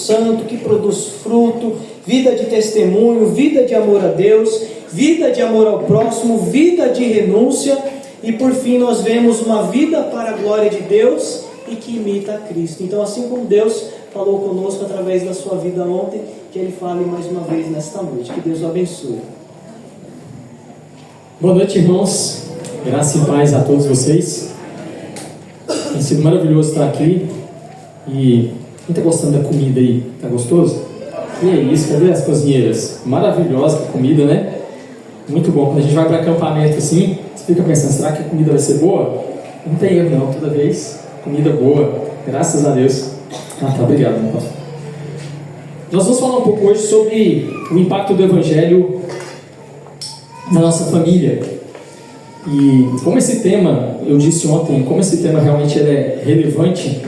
Santo, que produz fruto, vida de testemunho, vida de amor a Deus, vida de amor ao próximo, vida de renúncia, e por fim nós vemos uma vida para a glória de Deus e que imita a Cristo. Então, assim como Deus falou conosco através da sua vida ontem, que Ele fale mais uma vez nesta noite. Que Deus o abençoe. Boa noite, irmãos. Graça e paz a todos vocês. Tem sido maravilhoso estar aqui. E quem está gostando da comida aí? Está gostoso? Que é isso? Cadê as cozinheiras? Maravilhosa a comida, né? Muito bom. Quando a gente vai para acampamento assim, você fica pensando, será que a comida vai ser boa? Não tem erro não, toda vez comida boa. Graças a Deus. Tá, obrigado, meu pastor. Nós vamos falar um pouco hoje sobre o impacto do Evangelho na nossa família. E como esse tema, eu disse ontem, como esse tema realmente ele é relevante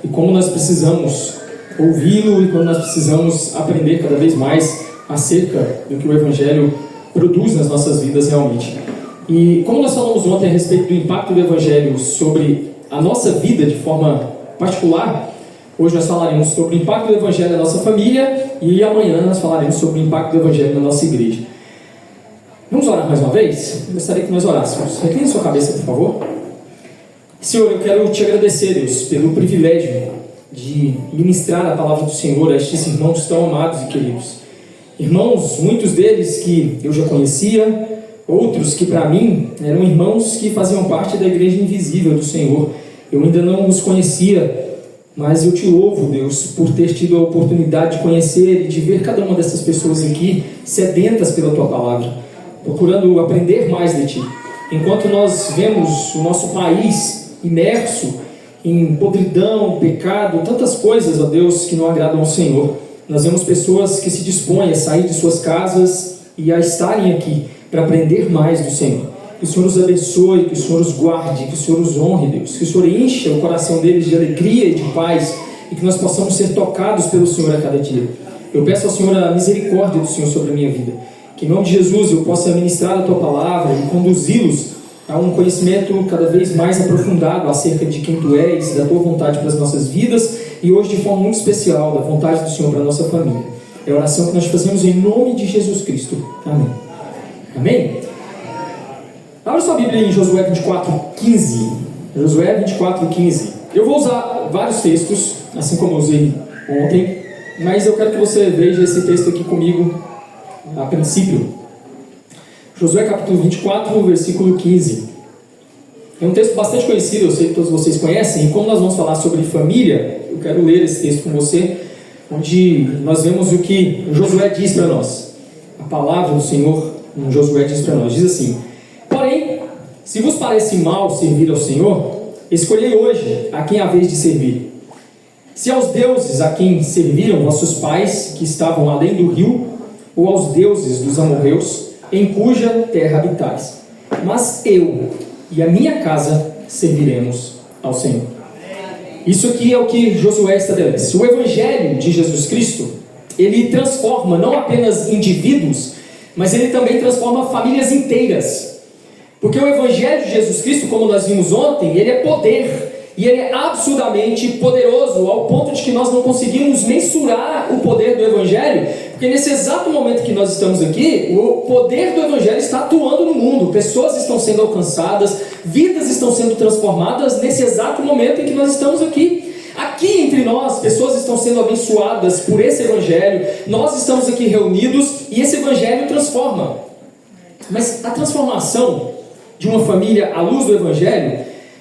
e como nós precisamos ouvi-lo e como nós precisamos aprender cada vez mais acerca do que o Evangelho produz nas nossas vidas realmente. E como nós falamos ontem a respeito do impacto do Evangelho sobre a nossa vida de forma particular, hoje nós falaremos sobre o impacto do Evangelho na nossa família e amanhã nós falaremos sobre o impacto do Evangelho na nossa igreja. Vamos orar mais uma vez? Eu gostaria que nós orássemos. Recline sua cabeça, por favor. Senhor, eu quero te agradecer, Deus, pelo privilégio de ministrar a palavra do Senhor a estes irmãos tão amados e queridos. Irmãos, muitos deles que eu já conhecia, outros que para mim eram irmãos que faziam parte da igreja invisível do Senhor. Eu ainda não os conhecia, mas eu te louvo, Deus, por ter tido a oportunidade de conhecer e de ver cada uma dessas pessoas aqui sedentas pela tua palavra, procurando aprender mais de ti. Enquanto nós vemos o nosso país imerso em podridão, pecado, tantas coisas, ó Deus, que não agradam ao Senhor, nós vemos pessoas que se dispõem a sair de suas casas e a estarem aqui para aprender mais do Senhor. Que o Senhor os abençoe, que o Senhor os guarde, que o Senhor os honre, Deus. Que o Senhor encha o coração deles de alegria e de paz e que nós possamos ser tocados pelo Senhor a cada dia. Eu peço ao Senhor a misericórdia do Senhor sobre a minha vida. Que em nome de Jesus eu possa ministrar a Tua palavra e conduzi-los a um conhecimento cada vez mais aprofundado acerca de quem Tu és, da Tua vontade para as nossas vidas e hoje de forma muito especial da vontade do Senhor para a nossa família. É a oração que nós fazemos em nome de Jesus Cristo. Amém. Amém? Abra sua Bíblia em Josué 24:15. Josué 24:15. Eu vou usar vários textos, assim como eu usei ontem, mas eu quero que você veja esse texto aqui comigo a princípio. Josué capítulo 24, versículo 15. É um texto bastante conhecido, eu sei que todos vocês conhecem, e como nós vamos falar sobre família, eu quero ler esse texto com você, onde nós vemos o que Josué diz para nós. A palavra do Senhor, Josué diz para nós, diz assim: porém, se vos parece mal servir ao Senhor, escolhei hoje a quem haveis de servir. Se aos deuses a quem serviram vossos pais, que estavam além do rio, ou aos deuses dos amorreus, em cuja terra habitais. Mas eu e a minha casa serviremos ao Senhor. Isso aqui é o que Josué estabelece. O Evangelho de Jesus Cristo, ele transforma não apenas indivíduos, mas ele também transforma famílias inteiras. Porque o Evangelho de Jesus Cristo, como nós vimos ontem, ele é poder. E ele é absurdamente poderoso, ao ponto de que nós não conseguimos mensurar o poder do Evangelho, porque nesse exato momento que nós estamos aqui, o poder do Evangelho está atuando no mundo, pessoas estão sendo alcançadas, vidas estão sendo transformadas nesse exato momento em que nós estamos aqui. Aqui entre nós, pessoas estão sendo abençoadas por esse Evangelho, nós estamos aqui reunidos e esse Evangelho transforma. Mas a transformação de uma família à luz do Evangelho,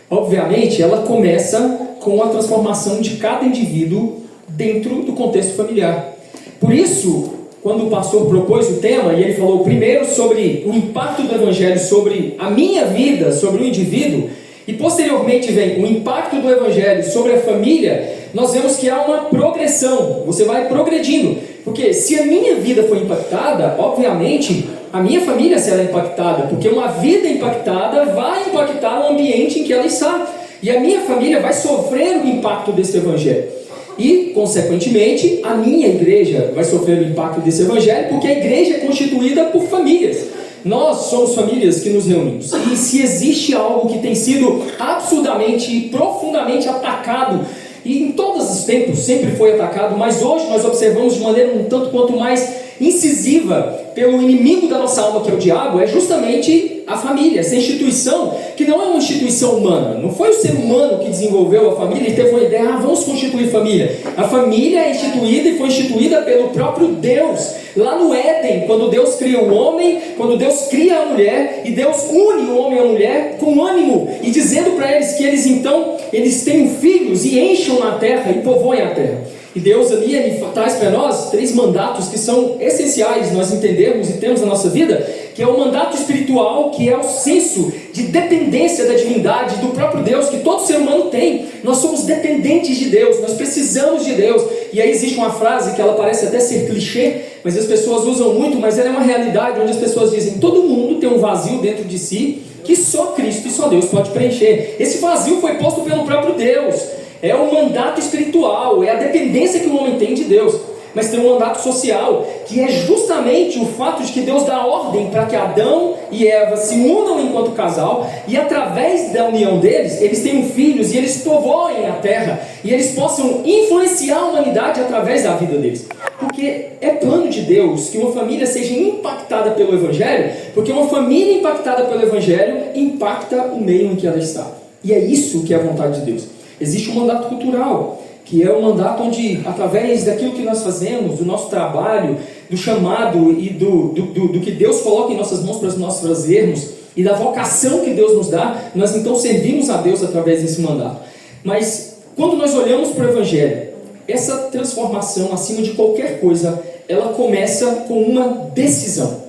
obviamente, ela começa com a transformação de cada indivíduo dentro do contexto familiar. Por isso, quando o pastor propôs o tema, e ele falou primeiro sobre o impacto do Evangelho sobre a minha vida, sobre o indivíduo, e posteriormente vem o impacto do Evangelho sobre a família, nós vemos que há uma progressão, você vai progredindo, porque se a minha vida foi impactada, obviamente, a minha família será impactada, porque uma vida impactada vai impactar o ambiente em que ela está, e a minha família vai sofrer o impacto desse Evangelho. E, consequentemente, a minha igreja vai sofrer o impacto desse Evangelho, porque a igreja é constituída por famílias. Nós somos famílias que nos reunimos. E se existe algo que tem sido absurdamente e profundamente atacado E em todos os tempos sempre foi atacado, mas hoje nós observamos de maneira um tanto quanto mais incisiva pelo inimigo da nossa alma, que é o diabo, é justamente a família, essa instituição que não é uma instituição humana. Não foi o ser humano que desenvolveu a família e teve uma ideia, vamos constituir família. A família é instituída e foi instituída pelo próprio Deus. Lá no Éden, quando Deus cria o homem, quando Deus cria a mulher, e Deus une o homem e a mulher com ânimo, e dizendo para eles que eles tenham filhos e encham na terra e povoem a terra. E Deus ali, Ele traz para nós 3 mandatos que são essenciais nós entendermos e temos na nossa vida, que é o mandato espiritual, que é o senso de dependência da divindade, do próprio Deus, que todo ser humano tem. Nós somos dependentes de Deus, nós precisamos de Deus. E aí existe uma frase que ela parece até ser clichê, mas as pessoas usam muito, mas ela é uma realidade, onde as pessoas dizem, todo mundo tem um vazio dentro de si, que só Cristo e só Deus pode preencher. Esse vazio foi posto pelo próprio Deus. É o mandato espiritual, é a dependência que o homem tem de Deus. Mas tem um mandato social, que é justamente o fato de que Deus dá ordem para que Adão e Eva se unam enquanto casal, e através da união deles, eles tenham filhos e eles povoem a terra, e eles possam influenciar a humanidade através da vida deles. Porque é plano de Deus que uma família seja impactada pelo Evangelho, porque uma família impactada pelo Evangelho impacta o meio em que ela está. E é isso que é a vontade de Deus. Existe um mandato cultural, que é o mandato onde, através daquilo que nós fazemos, do nosso trabalho, do chamado e do que Deus coloca em nossas mãos para nós fazermos, e da vocação que Deus nos dá, nós então servimos a Deus através desse mandato. Mas, quando nós olhamos para o Evangelho, essa transformação, acima de qualquer coisa, ela começa com uma decisão.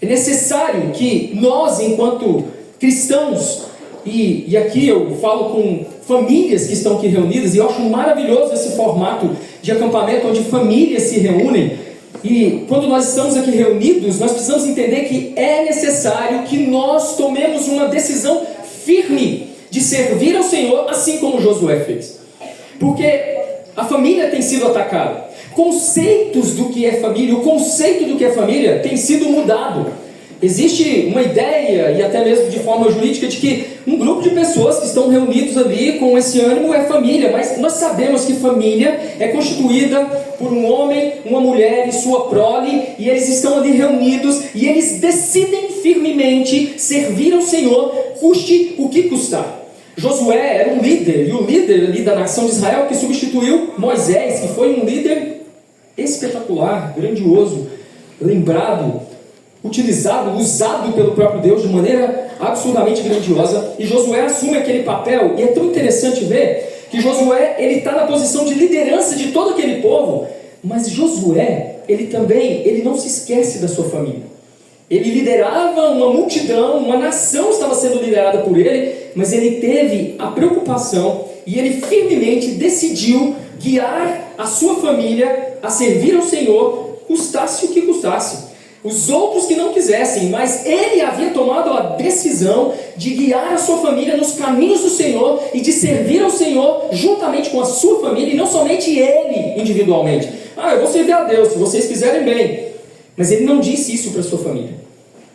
É necessário que nós, enquanto cristãos, e aqui eu falo com famílias que estão aqui reunidas, e eu acho maravilhoso esse formato de acampamento onde famílias se reúnem, e quando nós estamos aqui reunidos, nós precisamos entender que é necessário que nós tomemos uma decisão firme de servir ao Senhor, assim como Josué fez. Porque a família tem sido atacada. Conceitos do que é família, o conceito do que é família tem sido mudado. Existe uma ideia, e até mesmo de forma jurídica, de que um grupo de pessoas que estão reunidos ali com esse ânimo é família, mas nós sabemos que família é constituída por um homem, uma mulher e sua prole, e eles estão ali reunidos, e eles decidem firmemente servir ao Senhor, custe o que custar. Josué era um líder, e o líder ali da nação de Israel que substituiu Moisés, que foi um líder espetacular, grandioso, lembrado, utilizado, usado pelo próprio Deus de maneira absurdamente grandiosa, e Josué assume aquele papel, e é tão interessante ver que Josué, ele está na posição de liderança de todo aquele povo, mas Josué, ele não se esquece da sua família. Ele liderava uma multidão, uma nação estava sendo liderada por ele, mas ele teve a preocupação, e ele firmemente decidiu guiar a sua família a servir ao Senhor, custasse o que custasse. Os outros que não quisessem, mas ele havia tomado a decisão de guiar a sua família nos caminhos do Senhor e de servir ao Senhor juntamente com a sua família, e não somente ele individualmente. Eu vou servir a Deus, se vocês quiserem bem. Mas ele não disse isso para a sua família.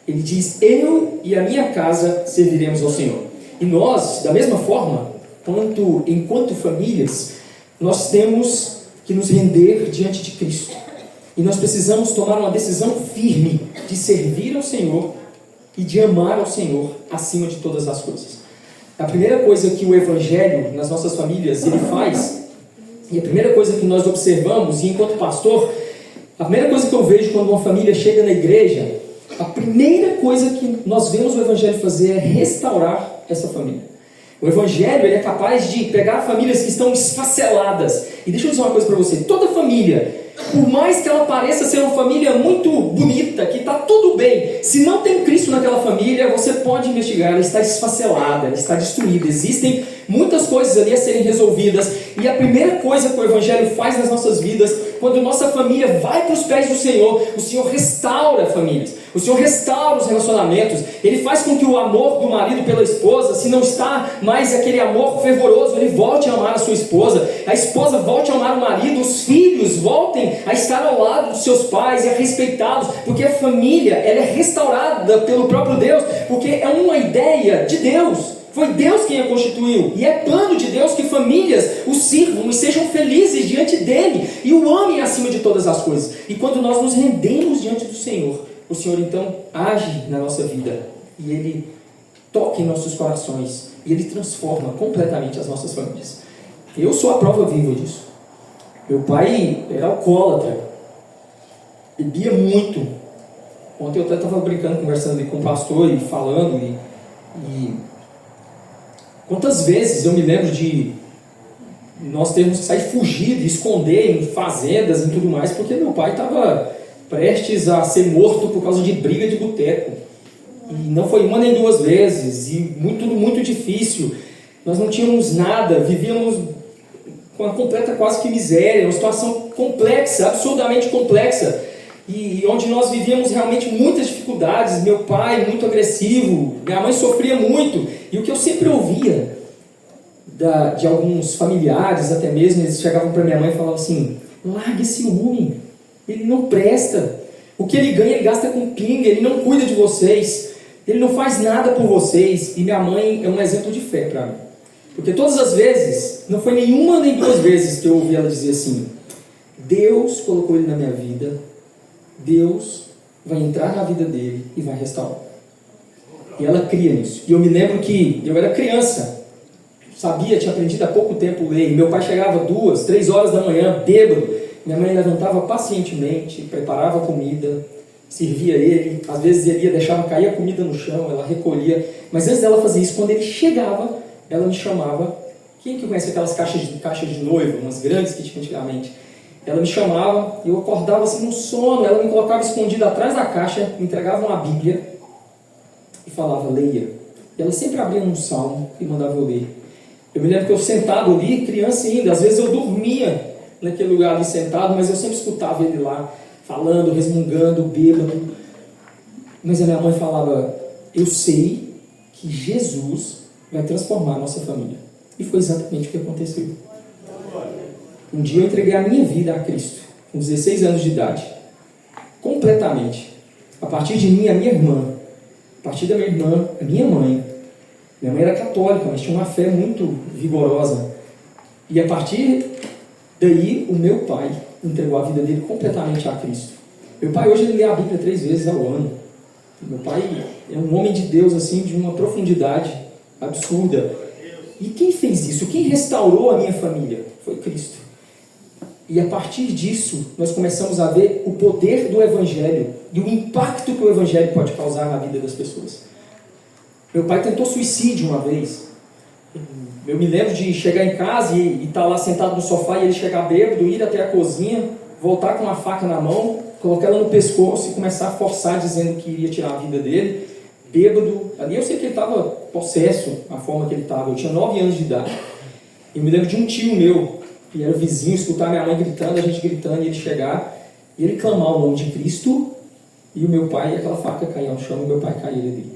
Ele diz, eu e a minha casa serviremos ao Senhor. E nós, da mesma forma, enquanto famílias, nós temos que nos render diante de Cristo. E nós precisamos tomar uma decisão firme de servir ao Senhor e de amar ao Senhor acima de todas as coisas. A primeira coisa que o Evangelho nas nossas famílias ele faz, e a primeira coisa que nós observamos, e enquanto pastor, a primeira coisa que eu vejo quando uma família chega na igreja, a primeira coisa que nós vemos o Evangelho fazer é restaurar essa família. O Evangelho ele é capaz de pegar famílias que estão esfaceladas. E deixa eu dizer uma coisa para você, toda família, por mais que ela pareça ser uma família muito bonita, que está tudo bem, se não tem Cristo naquela família, você pode investigar, ela está esfacelada, ela está destruída. Existem muitas coisas ali a serem resolvidas, e a primeira coisa que o Evangelho faz nas nossas vidas, quando nossa família vai para os pés do Senhor, o Senhor restaura famílias, o Senhor restaura os relacionamentos, Ele faz com que o amor do marido pela esposa, se não está mais aquele amor fervoroso, ele volte a amar a sua esposa, a esposa volte a amar o marido, os filhos voltem a estar ao lado dos seus pais e a respeitá-los, porque a família ela é restaurada pelo próprio Deus, porque é uma ideia de Deus. Foi Deus quem a constituiu. E é plano de Deus que famílias o sirvam e sejam felizes diante dele. E o amem acima de todas as coisas. E quando nós nos rendemos diante do Senhor, o Senhor então age na nossa vida. E Ele toca em nossos corações. E Ele transforma completamente as nossas famílias. Eu sou a prova viva disso. Meu pai era alcoólatra. Bebia muito. Ontem eu até estava brincando, conversando ali com o pastor e falando. E quantas vezes eu me lembro de nós termos que sair fugido e esconder em fazendas e tudo mais, porque meu pai estava prestes a ser morto por causa de briga de boteco. E não foi uma nem duas vezes, e tudo muito difícil. Nós não tínhamos nada, vivíamos com uma completa quase que miséria, uma situação complexa, absurdamente complexa. E onde nós vivíamos realmente muitas dificuldades. Meu pai muito agressivo, minha mãe sofria muito. E o que eu sempre ouvia de alguns familiares, até mesmo, eles chegavam para minha mãe e falavam assim: larga esse homem, ele não presta, o que ele ganha ele gasta com pinga, ele não cuida de vocês, ele não faz nada por vocês. E minha mãe é um exemplo de fé para mim, porque todas as vezes, não foi nenhuma nem duas vezes que eu ouvi ela dizer assim: Deus colocou ele na minha vida, Deus vai entrar na vida dele e vai restaurar. E ela cria nisso. E eu me lembro que eu era criança, tinha aprendido há pouco tempo ler. E meu pai chegava 2, 3 horas da manhã, bêbado. Minha mãe levantava pacientemente, preparava a comida, servia ele. Às vezes ele ia, deixava cair a comida no chão, ela recolhia. Mas antes dela fazer isso, quando ele chegava, ela me chamava. Quem que conhece aquelas caixas de noiva, umas grandes que tinha antigamente? Ela me chamava, eu acordava assim no sono, ela me colocava escondida atrás da caixa, me entregava uma Bíblia e falava: leia. E ela sempre abria um salmo e mandava eu ler. Eu me lembro que eu sentado ali, criança ainda, às vezes eu dormia naquele lugar ali sentado, mas eu sempre escutava ele lá, falando, resmungando, bêbado. Mas a minha mãe falava: eu sei que Jesus vai transformar a nossa família. E foi exatamente o que aconteceu. Um dia eu entreguei a minha vida a Cristo, com 16 anos de idade, completamente. A partir de mim, a minha irmã, a partir da minha irmã, a minha mãe. Minha mãe era católica, mas tinha uma fé muito vigorosa. E a partir daí, o meu pai entregou a vida dele completamente a Cristo. Meu pai hoje ele lê a Bíblia 3 vezes ao ano. Meu pai é um homem de Deus assim, de uma profundidade absurda. E quem fez isso? Quem restaurou a minha família? Foi Cristo. E a partir disso, nós começamos a ver o poder do Evangelho e o impacto que o Evangelho pode causar na vida das pessoas. Meu pai tentou suicídio uma vez. Eu me lembro de chegar em casa e estar lá sentado no sofá e ele chegar bêbado, ir até a cozinha, voltar com uma faca na mão, colocar ela no pescoço e começar a forçar, dizendo que iria tirar a vida dele, bêbado. Ali eu sei que ele estava possesso, a forma que ele estava. Eu tinha 9 anos de idade. Eu me lembro de um tio meu, que era vizinho, escutar minha mãe gritando, a gente gritando, e ele chegar, e ele clamar o nome de Cristo, e o meu pai, aquela faca cair ao chão, e o meu pai cair ali.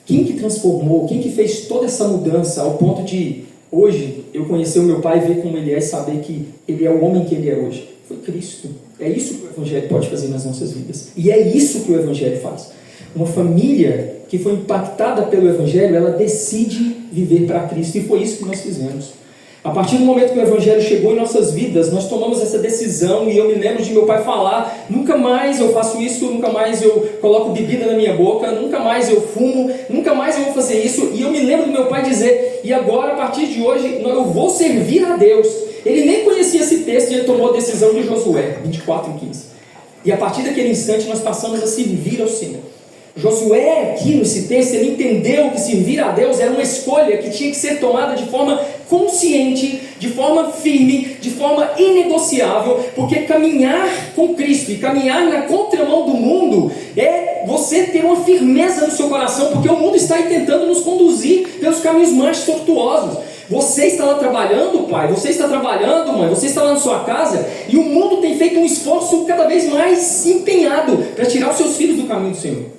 Quem que transformou, quem que fez toda essa mudança, ao ponto de, hoje, eu conhecer o meu pai, ver como ele é, e saber que ele é o homem que ele é hoje? Foi Cristo. É isso que o Evangelho pode fazer nas nossas vidas. E é isso que o Evangelho faz. Uma família que foi impactada pelo Evangelho, ela decide viver para Cristo, e foi isso que nós fizemos. A partir do momento que o Evangelho chegou em nossas vidas, nós tomamos essa decisão, e eu me lembro de meu pai falar: nunca mais eu faço isso, nunca mais eu coloco bebida na minha boca, nunca mais eu fumo, nunca mais eu vou fazer isso. E eu me lembro do meu pai dizer: e agora, a partir de hoje, eu vou servir a Deus. Ele nem conhecia esse texto e ele tomou a decisão de Josué 24:15. E a partir daquele instante nós passamos a servir ao Senhor. Josué, aqui nesse texto, ele entendeu que servir a Deus era uma escolha que tinha que ser tomada de forma consciente, de forma firme, de forma inegociável, porque caminhar com Cristo e caminhar na contramão do mundo é você ter uma firmeza no seu coração, porque o mundo está aí tentando nos conduzir pelos caminhos mais tortuosos. Você está lá trabalhando, pai, você está trabalhando, mãe, você está lá na sua casa, e o mundo tem feito um esforço cada vez mais empenhado para tirar os seus filhos do caminho do Senhor.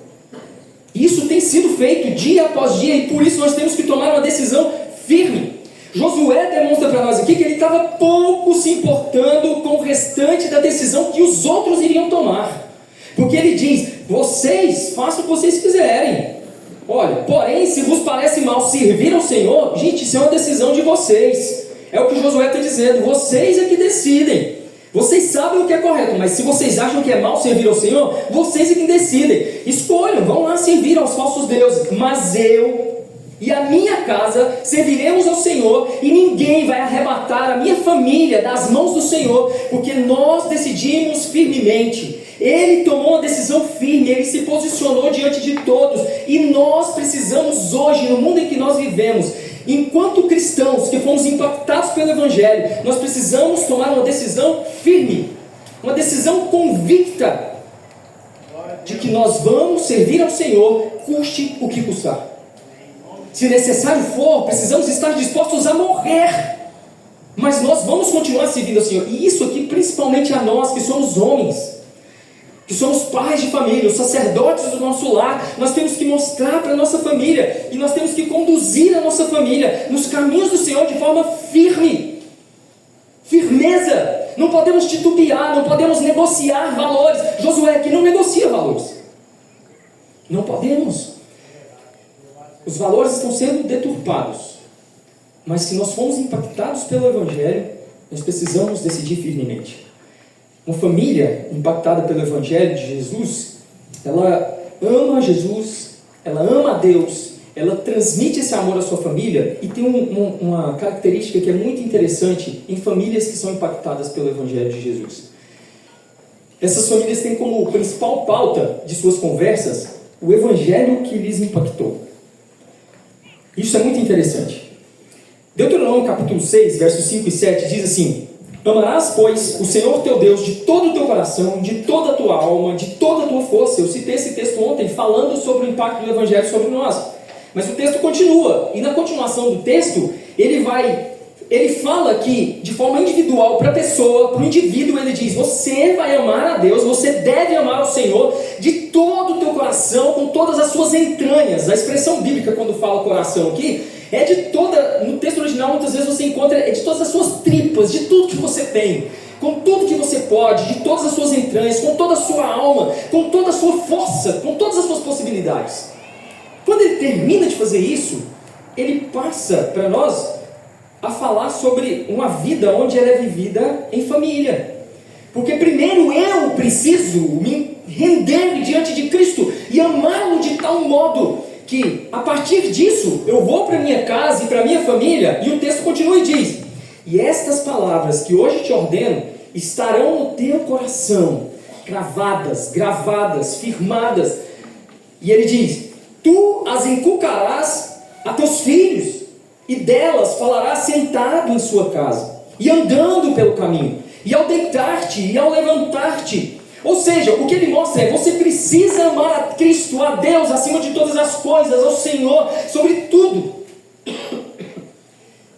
Isso tem sido feito dia após dia, e por isso nós temos que tomar uma decisão firme. Josué demonstra para nós aqui que ele estava pouco se importando com o restante da decisão que os outros iriam tomar, porque ele diz: vocês façam o que vocês quiserem, Olha, porém, se vos parece mal servir ao Senhor, gente, isso é uma decisão de vocês. É o que Josué está dizendo, vocês é que decidem. Vocês sabem o que é correto, mas se vocês acham que é mal servir ao Senhor, vocês é que decidem. Escolham, vão lá servir aos falsos deuses. Mas eu e a minha casa serviremos ao Senhor, e ninguém vai arrebatar a minha família das mãos do Senhor, porque nós decidimos firmemente. Ele tomou uma decisão firme, ele se posicionou diante de todos, e nós precisamos hoje, no mundo em que nós vivemos, enquanto cristãos que fomos impactados pelo Evangelho, nós precisamos tomar uma decisão firme, uma decisão convicta, de que nós vamos servir ao Senhor, custe o que custar. Se necessário for, precisamos estar dispostos a morrer, mas nós vamos continuar servindo ao Senhor. E isso aqui principalmente a nós que somos homens, que somos pais de família, os sacerdotes do nosso lar. Nós temos que mostrar para a nossa família, e nós temos que conduzir a nossa família nos caminhos do Senhor de forma firme, firmeza. Não podemos titubear, não podemos negociar valores. Josué aqui não negocia valores, não podemos. Os valores estão sendo deturpados, mas se nós formos impactados pelo Evangelho, nós precisamos decidir firmemente. Uma família impactada pelo Evangelho de Jesus, ela ama Jesus, ela ama a Deus, ela transmite esse amor à sua família, e tem uma característica que é muito interessante em famílias que são impactadas pelo Evangelho de Jesus. Essas famílias têm como principal pauta de suas conversas o Evangelho que lhes impactou. Isso é muito interessante. Deuteronômio capítulo 6, versos 5 e 7 diz assim: amarás, pois, o Senhor teu Deus de todo o teu coração, de toda a tua alma, de toda a tua força. Eu citei esse texto ontem falando sobre o impacto do Evangelho sobre nós. Mas o texto continua, e na continuação do texto, ele fala que, de forma individual, para a pessoa, para o indivíduo, ele diz: você vai amar a Deus, você deve amar ao Senhor de todo o teu coração, com todas as suas entranhas. A expressão bíblica, quando fala coração aqui, é de toda, no texto original, muitas vezes você encontra, é de todas as suas tripas, de tudo que você tem, com tudo que você pode, de todas as suas entranhas, com toda a sua alma, com toda a sua força, com todas as suas possibilidades. Quando ele termina de fazer isso, ele passa para nós a falar sobre uma vida onde ela é vivida em família. Porque primeiro eu preciso me render diante de Cristo e amá-lo de tal modo que, a partir disso, eu vou para minha casa e para minha família, e o texto continua e diz: e estas palavras que hoje te ordeno estarão no teu coração, gravadas, firmadas. E ele diz: tu as inculcarás a teus filhos, e delas falarás sentado em sua casa, e andando pelo caminho, e ao deitar-te, e ao levantar-te. Ou seja, o que ele mostra é: você precisa amar a Cristo, a Deus, acima de todas as coisas, ao Senhor, sobre tudo.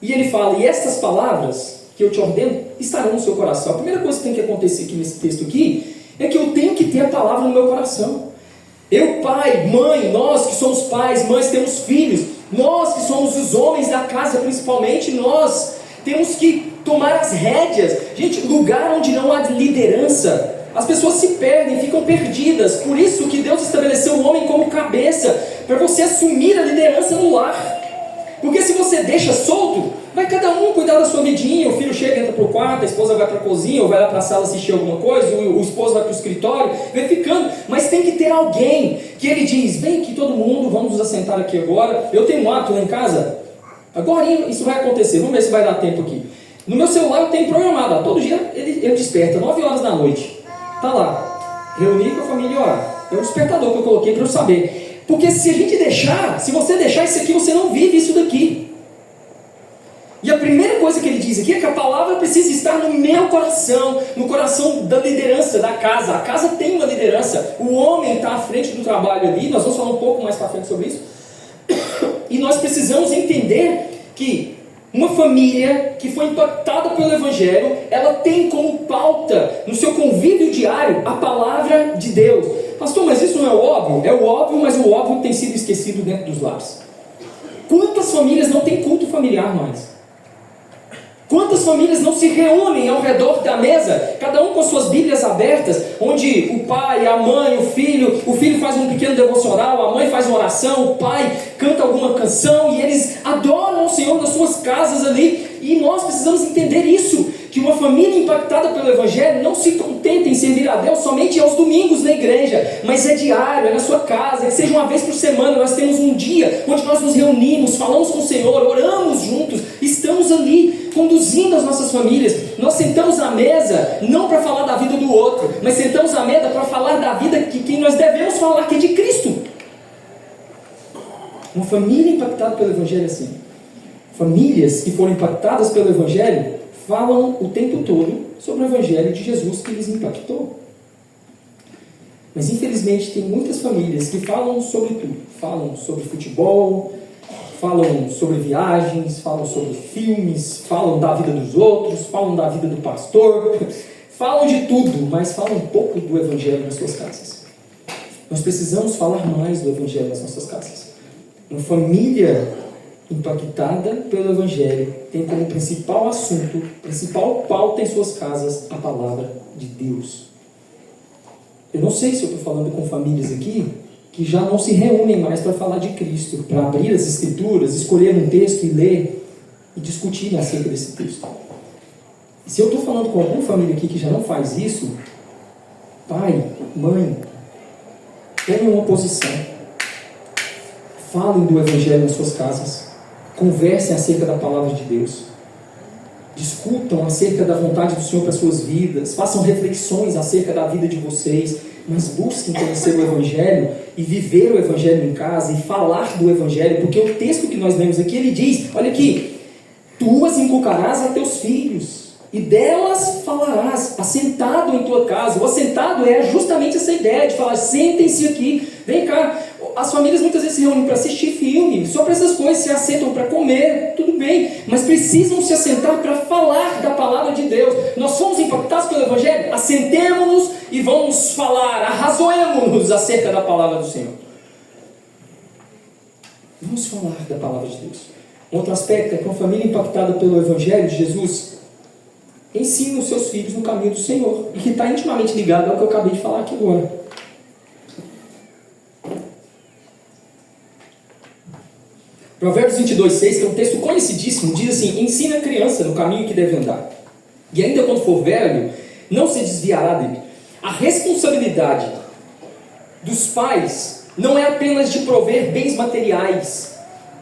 E ele fala: e estas palavras que eu te ordeno estarão no seu coração. A primeira coisa que tem que acontecer aqui nesse texto aqui é que eu tenho que ter a palavra no meu coração. Eu, pai, mãe, nós que somos pais, mães, temos filhos, nós que somos os homens da casa principalmente, nós temos que tomar as rédeas. Gente, lugar onde não há liderança, as pessoas se perdem, ficam perdidas. Por isso que Deus estabeleceu o homem como cabeça, para você assumir a liderança no lar. Porque se você deixa solto, vai cada um cuidar da sua vidinha. O filho chega, entra para o quarto, a esposa vai para a cozinha, ou vai lá para a sala assistir alguma coisa, o esposo vai para o escritório, vai ficando. Mas tem que ter alguém que ele diz: vem aqui todo mundo, vamos nos assentar aqui agora. Eu tenho um ato lá em casa, agora isso vai acontecer, vamos ver se vai dar tempo aqui. No meu celular eu tenho programado, todo dia ele desperta, 9 horas da noite. Está lá, reunir com a família e orar. É o despertador que eu coloquei para eu saber. Porque se a gente deixar, se você deixar isso aqui, você não vive isso daqui. E a primeira coisa que ele diz aqui é que a palavra precisa estar no meu coração, no coração da liderança da casa. A casa tem uma liderança, o homem está à frente do trabalho ali, nós vamos falar um pouco mais para frente sobre isso. E nós precisamos entender que uma família que foi impactada pelo Evangelho, ela tem como pauta, no seu convívio diário, a palavra de Deus. Pastor, mas isso não é o óbvio? É o óbvio, mas o óbvio tem sido esquecido dentro dos lares. Quantas famílias não têm culto familiar mais? Quantas famílias não se reúnem ao redor da mesa, cada um com suas Bíblias abertas, onde o pai, a mãe, o filho faz um pequeno devocional, a mãe faz uma oração, o pai canta alguma canção e eles adoram o Senhor nas suas casas ali. E nós precisamos entender isso, que uma família impactada pelo Evangelho não se contenta em servir a Deus somente aos domingos na igreja, mas é diário, é na sua casa, que seja uma vez por semana. Nós temos um dia onde nós nos reunimos, falamos com o Senhor, oramos juntos, estamos ali conduzindo as nossas famílias. Nós sentamos à mesa não para falar da vida do outro, mas sentamos à mesa para falar da vida que quem nós devemos falar, que é de Cristo. Uma família impactada pelo Evangelho é assim. Famílias que foram impactadas pelo Evangelho falam o tempo todo sobre o Evangelho de Jesus que lhes impactou. Mas infelizmente tem muitas famílias que falam sobre tudo. Falam sobre futebol, falam sobre viagens, falam sobre filmes, falam da vida dos outros, falam da vida do pastor, falam de tudo, mas falam um pouco do Evangelho nas suas casas. Nós precisamos falar mais do Evangelho nas nossas casas. Uma família impactada pelo Evangelho tem como principal assunto, principal pauta em suas casas, a palavra de Deus. Eu não sei se eu estou falando com famílias aqui que já não se reúnem mais para falar de Cristo, para abrir as Escrituras, escolher um texto e ler e discutir acerca desse texto. Se eu estou falando com alguma família aqui que já não faz isso, pai, mãe, tenham uma posição. Falem do Evangelho nas suas casas. Conversem acerca da palavra de Deus. Discutam acerca da vontade do Senhor para as suas vidas. Façam reflexões acerca da vida de vocês. Mas busquem conhecer o Evangelho e viver o Evangelho em casa e falar do Evangelho. Porque o texto que nós lemos aqui, ele diz, olha aqui, tu as inculcarás a teus filhos e delas falarás, assentado em tua casa. O assentado é justamente essa ideia de falar, sentem-se aqui, vem cá. As famílias muitas vezes se reúnem para assistir filme, só para essas coisas, se assentam para comer, tudo bem, mas precisam se assentar para falar da palavra de Deus. Nós fomos impactados pelo Evangelho, assentemo-nos e vamos falar, arrazoemos-nos acerca da palavra do Senhor. Vamos falar da palavra de Deus. Outro aspecto é que uma família impactada pelo Evangelho de Jesus ensina os seus filhos no caminho do Senhor, e que está intimamente ligado ao que eu acabei de falar aqui agora. Provérbios 22:6, que é um texto conhecidíssimo, diz assim, ensina a criança no caminho que deve andar, e ainda quando for velho, não se desviará dele. A responsabilidade dos pais não é apenas de prover bens materiais,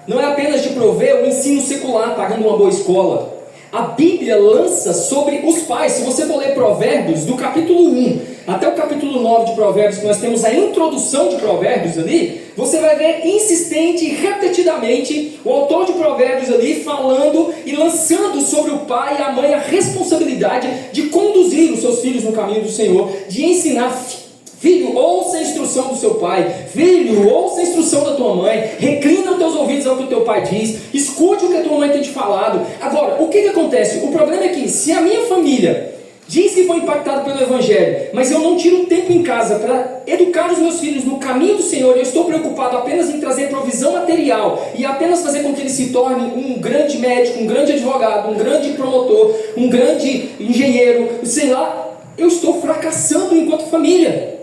não é apenas de prover o ensino secular, pagando uma boa escola. A Bíblia lança sobre os pais, se você for ler Provérbios, do capítulo 1 até o capítulo 9 de Provérbios, que nós temos a introdução de Provérbios ali, você vai ver insistente e repetidamente o autor de Provérbios ali falando e lançando sobre o pai e a mãe a responsabilidade de conduzir os seus filhos no caminho do Senhor, de ensinar. Filho, ouça a instrução do seu pai. Filho, ouça a instrução da tua mãe. Reclina os teus ouvidos ao que o teu pai diz. Escute o que a tua mãe tem te falado. Agora, o que acontece? O problema é que se a minha família diz que foi impactado pelo Evangelho, mas eu não tiro tempo em casa para educar os meus filhos no caminho do Senhor, eu estou preocupado apenas em trazer provisão material e apenas fazer com que ele se torne um grande médico, um grande advogado, um grande promotor, um grande engenheiro, sei lá, eu estou fracassando enquanto família.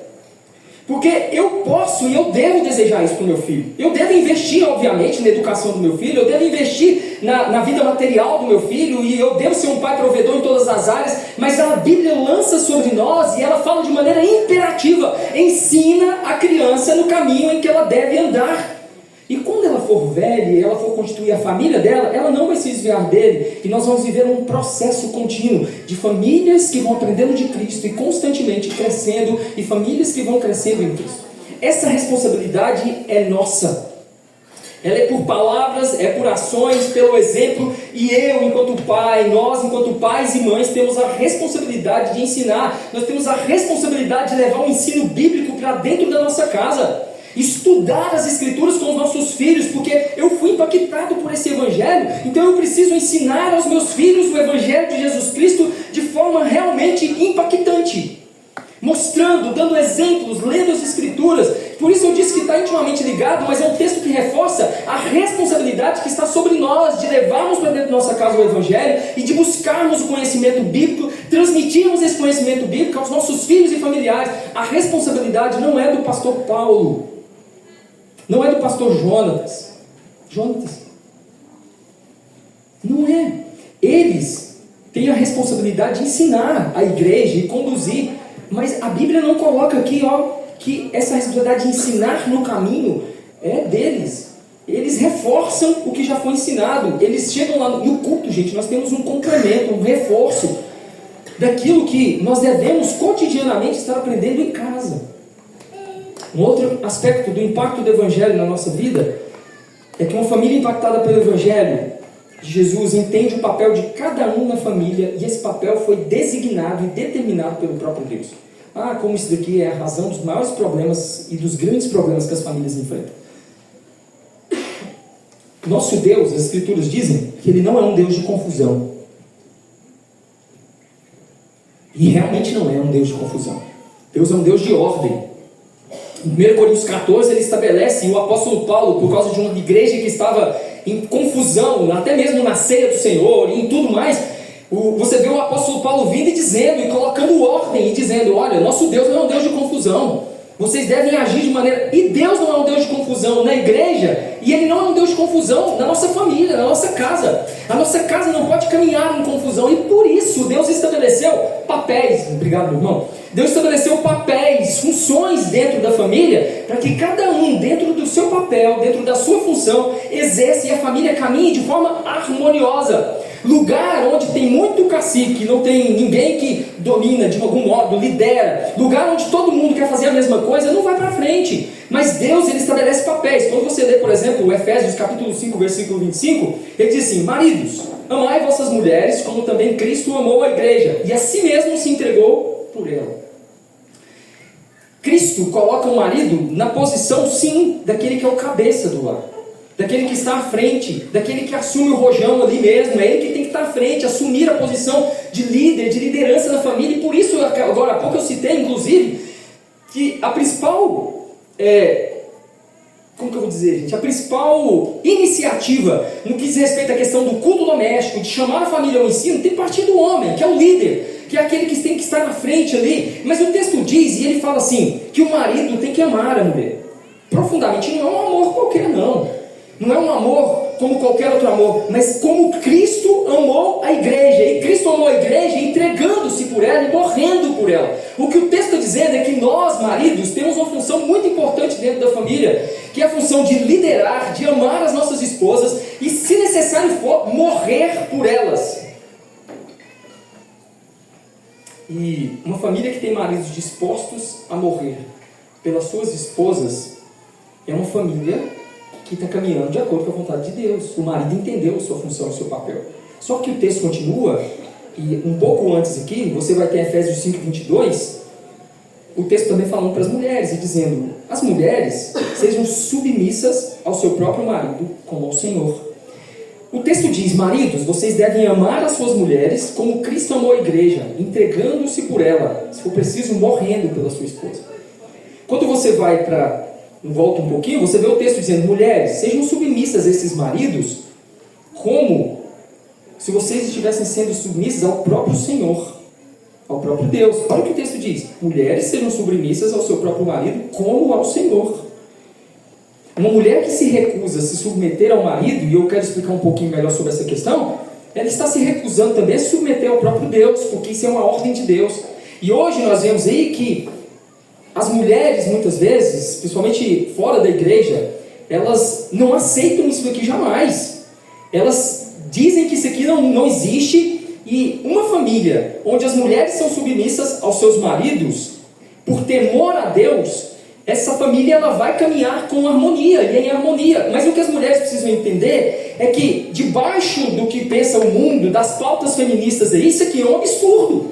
Porque eu posso e eu devo desejar isso para o meu filho. Eu devo investir, obviamente, na educação do meu filho. Eu devo investir na vida material do meu filho. E eu devo ser um pai provedor em todas as áreas. Mas a Bíblia lança sobre nós e ela fala de maneira imperativa. Ensina a criança no caminho em que ela deve andar. E quando ela for velha e ela for constituir a família dela, ela não vai se desviar dele. E nós vamos viver um processo contínuo de famílias que vão aprendendo de Cristo e constantemente crescendo, e famílias que vão crescendo em Cristo. Essa responsabilidade é nossa. Ela é por palavras, é por ações, pelo exemplo. E eu, enquanto pai, nós, enquanto pais e mães, temos a responsabilidade de ensinar. Nós temos a responsabilidade de levar o ensino bíblico para dentro da nossa casa. Estudar as Escrituras com os nossos filhos, porque eu fui impactado por esse Evangelho, então eu preciso ensinar aos meus filhos o Evangelho de Jesus Cristo de forma realmente impactante. mostrando, dando exemplos, lendo as Escrituras. Por isso eu disse que está intimamente ligado, mas é um texto que reforça a responsabilidade que está sobre nós, de levarmos para dentro da nossa casa o Evangelho e de buscarmos o conhecimento bíblico, transmitirmos esse conhecimento bíblico aos nossos filhos e familiares. A responsabilidade não é do pastor Paulo, não é do pastor Jonatas. Não é. Eles têm a responsabilidade de ensinar a igreja e conduzir, mas a Bíblia não coloca aqui, que essa responsabilidade de ensinar no caminho é deles. Eles reforçam o que já foi ensinado. Eles chegam lá no culto, gente, nós temos um complemento, um reforço daquilo que nós devemos cotidianamente estar aprendendo em casa. Um outro aspecto do impacto do Evangelho na nossa vida é que uma família impactada pelo Evangelho de Jesus entende o papel de cada um na família, e esse papel foi designado e determinado pelo próprio Deus. Como isso daqui é a razão dos maiores problemas e dos grandes problemas que as famílias enfrentam. Nosso Deus, as Escrituras dizem que Ele não é um Deus de confusão. E realmente não é um Deus de confusão. Deus é um Deus de ordem. Em 1 Coríntios 14 ele estabelece, e o apóstolo Paulo, por causa de uma igreja que estava em confusão, até mesmo na ceia do Senhor e em tudo mais, você vê o apóstolo Paulo vindo e dizendo, e colocando ordem, e dizendo: olha, nosso Deus não é um Deus de confusão, vocês devem agir de maneira... E Deus não é um Deus de confusão na igreja, e Ele não é um Deus de confusão na nossa família, na nossa casa. A nossa casa não pode caminhar em confusão, e por isso Deus estabeleceu papéis. Obrigado, meu irmão. Deus estabeleceu papéis, funções dentro da família, para que cada um, dentro do seu papel, dentro da sua função, exerça e a família caminhe de forma harmoniosa. Lugar onde tem muito cacique, não tem ninguém que domina de algum modo, lidera, lugar onde todo mundo quer fazer a mesma coisa, não vai para frente. Mas Deus, Ele estabelece papéis. Quando você lê, por exemplo, o Efésios capítulo 5, versículo 25, Ele diz assim: maridos, amai vossas mulheres, como também Cristo amou a igreja, e a si mesmo se entregou por ela. Cristo coloca o marido na posição, sim, daquele que é o cabeça do lar, daquele que está à frente, daquele que assume o rojão ali mesmo. É ele que tem que estar à frente, assumir a posição de líder, de liderança na família. E por isso, agora há pouco eu citei, inclusive, que a principal, como que eu vou dizer, gente? A principal iniciativa no que diz respeito à questão do culto doméstico, de chamar a família ao ensino, tem que partir do homem, que é o líder, que é aquele que tem que estar na frente ali. Mas o texto diz, e ele fala assim, que o marido tem que amar a mulher profundamente. Não é um amor qualquer, não. Não é um amor como qualquer outro amor, mas como Cristo amou a igreja. E Cristo amou a igreja entregando-se por ela e morrendo por ela. O que o texto está dizendo é que nós, maridos, temos uma função muito importante dentro da família, que é a função de liderar, de amar as nossas esposas e, se necessário for, morrer por elas. E uma família que tem maridos dispostos a morrer pelas suas esposas é uma família que está caminhando de acordo com a vontade de Deus. O marido entendeu a sua função, o seu papel. Só que o texto continua, e um pouco antes aqui, você vai ter Efésios 5, 22, o texto também falando para as mulheres, e dizendo: as mulheres sejam submissas ao seu próprio marido, como ao Senhor. O texto diz: maridos, vocês devem amar as suas mulheres como Cristo amou a igreja, entregando-se por ela, se for preciso, morrendo pela sua esposa. Quando você vai para... volta um pouquinho, você vê o texto dizendo: mulheres, sejam submissas a esses maridos, como se vocês estivessem sendo submissas ao próprio Senhor, ao próprio Deus. Olha o que o texto diz: mulheres sejam submissas ao seu próprio marido, como ao Senhor. Uma mulher que se recusa a se submeter ao marido, e eu quero explicar um pouquinho melhor sobre essa questão, ela está se recusando também a se submeter ao próprio Deus, porque isso é uma ordem de Deus. E hoje nós vemos aí que as mulheres, muitas vezes, principalmente fora da igreja, elas não aceitam isso aqui jamais. Elas dizem que isso aqui não existe. E uma família onde as mulheres são submissas aos seus maridos, por temor a Deus, essa família ela vai caminhar com harmonia e em harmonia. Mas o que as mulheres precisam entender é que, debaixo do que pensa o mundo, das pautas feministas, isso aqui é um absurdo.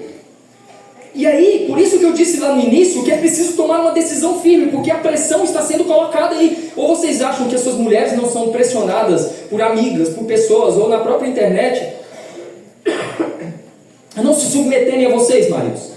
E aí, por isso que eu disse lá no início que é preciso tomar uma decisão firme, porque a pressão está sendo colocada aí. Ou vocês acham que as suas mulheres não são pressionadas por amigas, por pessoas, ou na própria internet, a não se submeterem a vocês, maridos?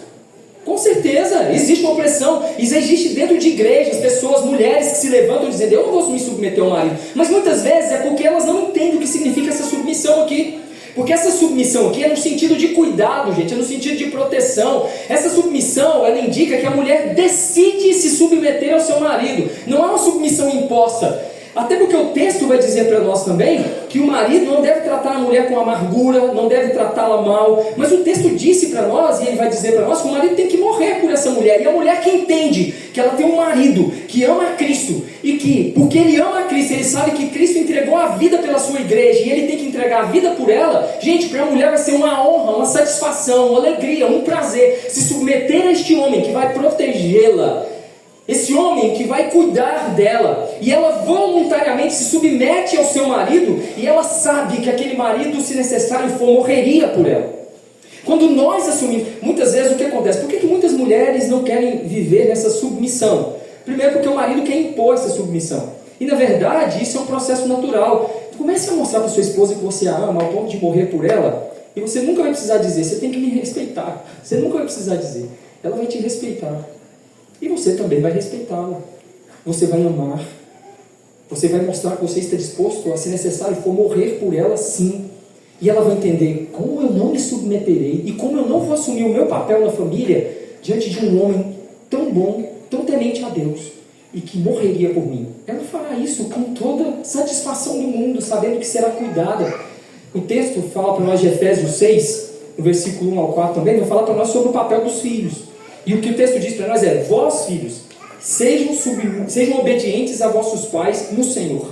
Com certeza, existe uma opressão, existe dentro de igrejas, pessoas, mulheres que se levantam dizendo, eu não vou me submeter ao marido. Mas muitas vezes é porque elas não entendem o que significa essa submissão aqui. Porque essa submissão aqui é no sentido de cuidado, gente, é no sentido de proteção. Essa submissão, ela indica que a mulher decide se submeter ao seu marido. Não é uma submissão imposta. Até porque o texto vai dizer para nós também que o marido não deve tratar a mulher com amargura, não deve tratá-la mal. Mas o texto disse para nós, e ele vai dizer para nós, que o marido tem que morrer por essa mulher. E a mulher que entende que ela tem um marido que ama a Cristo, e que, porque ele ama a Cristo, ele sabe que Cristo entregou a vida pela sua igreja, e ele tem que entregar a vida por ela, gente, para a mulher vai ser uma honra, uma satisfação, uma alegria, um prazer, se submeter a este homem que vai protegê-la. Esse homem que vai cuidar dela, e ela voluntariamente se submete ao seu marido, e ela sabe que aquele marido, se necessário for, morreria por ela. Quando nós assumimos, muitas vezes o que acontece? Por que muitas mulheres não querem viver nessa submissão? Primeiro porque o marido quer impor essa submissão, e na verdade isso é um processo natural. Comece a mostrar para sua esposa que você a ama ao ponto de morrer por ela, e você nunca vai precisar dizer, você tem que me respeitar, você nunca vai precisar dizer, ela vai te respeitar. E você também vai respeitá-la. Você vai amar. Você vai mostrar que você está disposto a, se necessário for, morrer por ela sim. E ela vai entender como eu não me submeterei e como eu não vou assumir o meu papel na família diante de um homem tão bom, tão temente a Deus e que morreria por mim. Ela fará isso com toda satisfação do mundo, sabendo que será cuidada. O texto fala para nós de Efésios 6, no versículo 1 ao 4 também, vai falar para nós sobre o papel dos filhos. E o que o texto diz para nós é: vós, filhos, sejam obedientes a vossos pais no Senhor,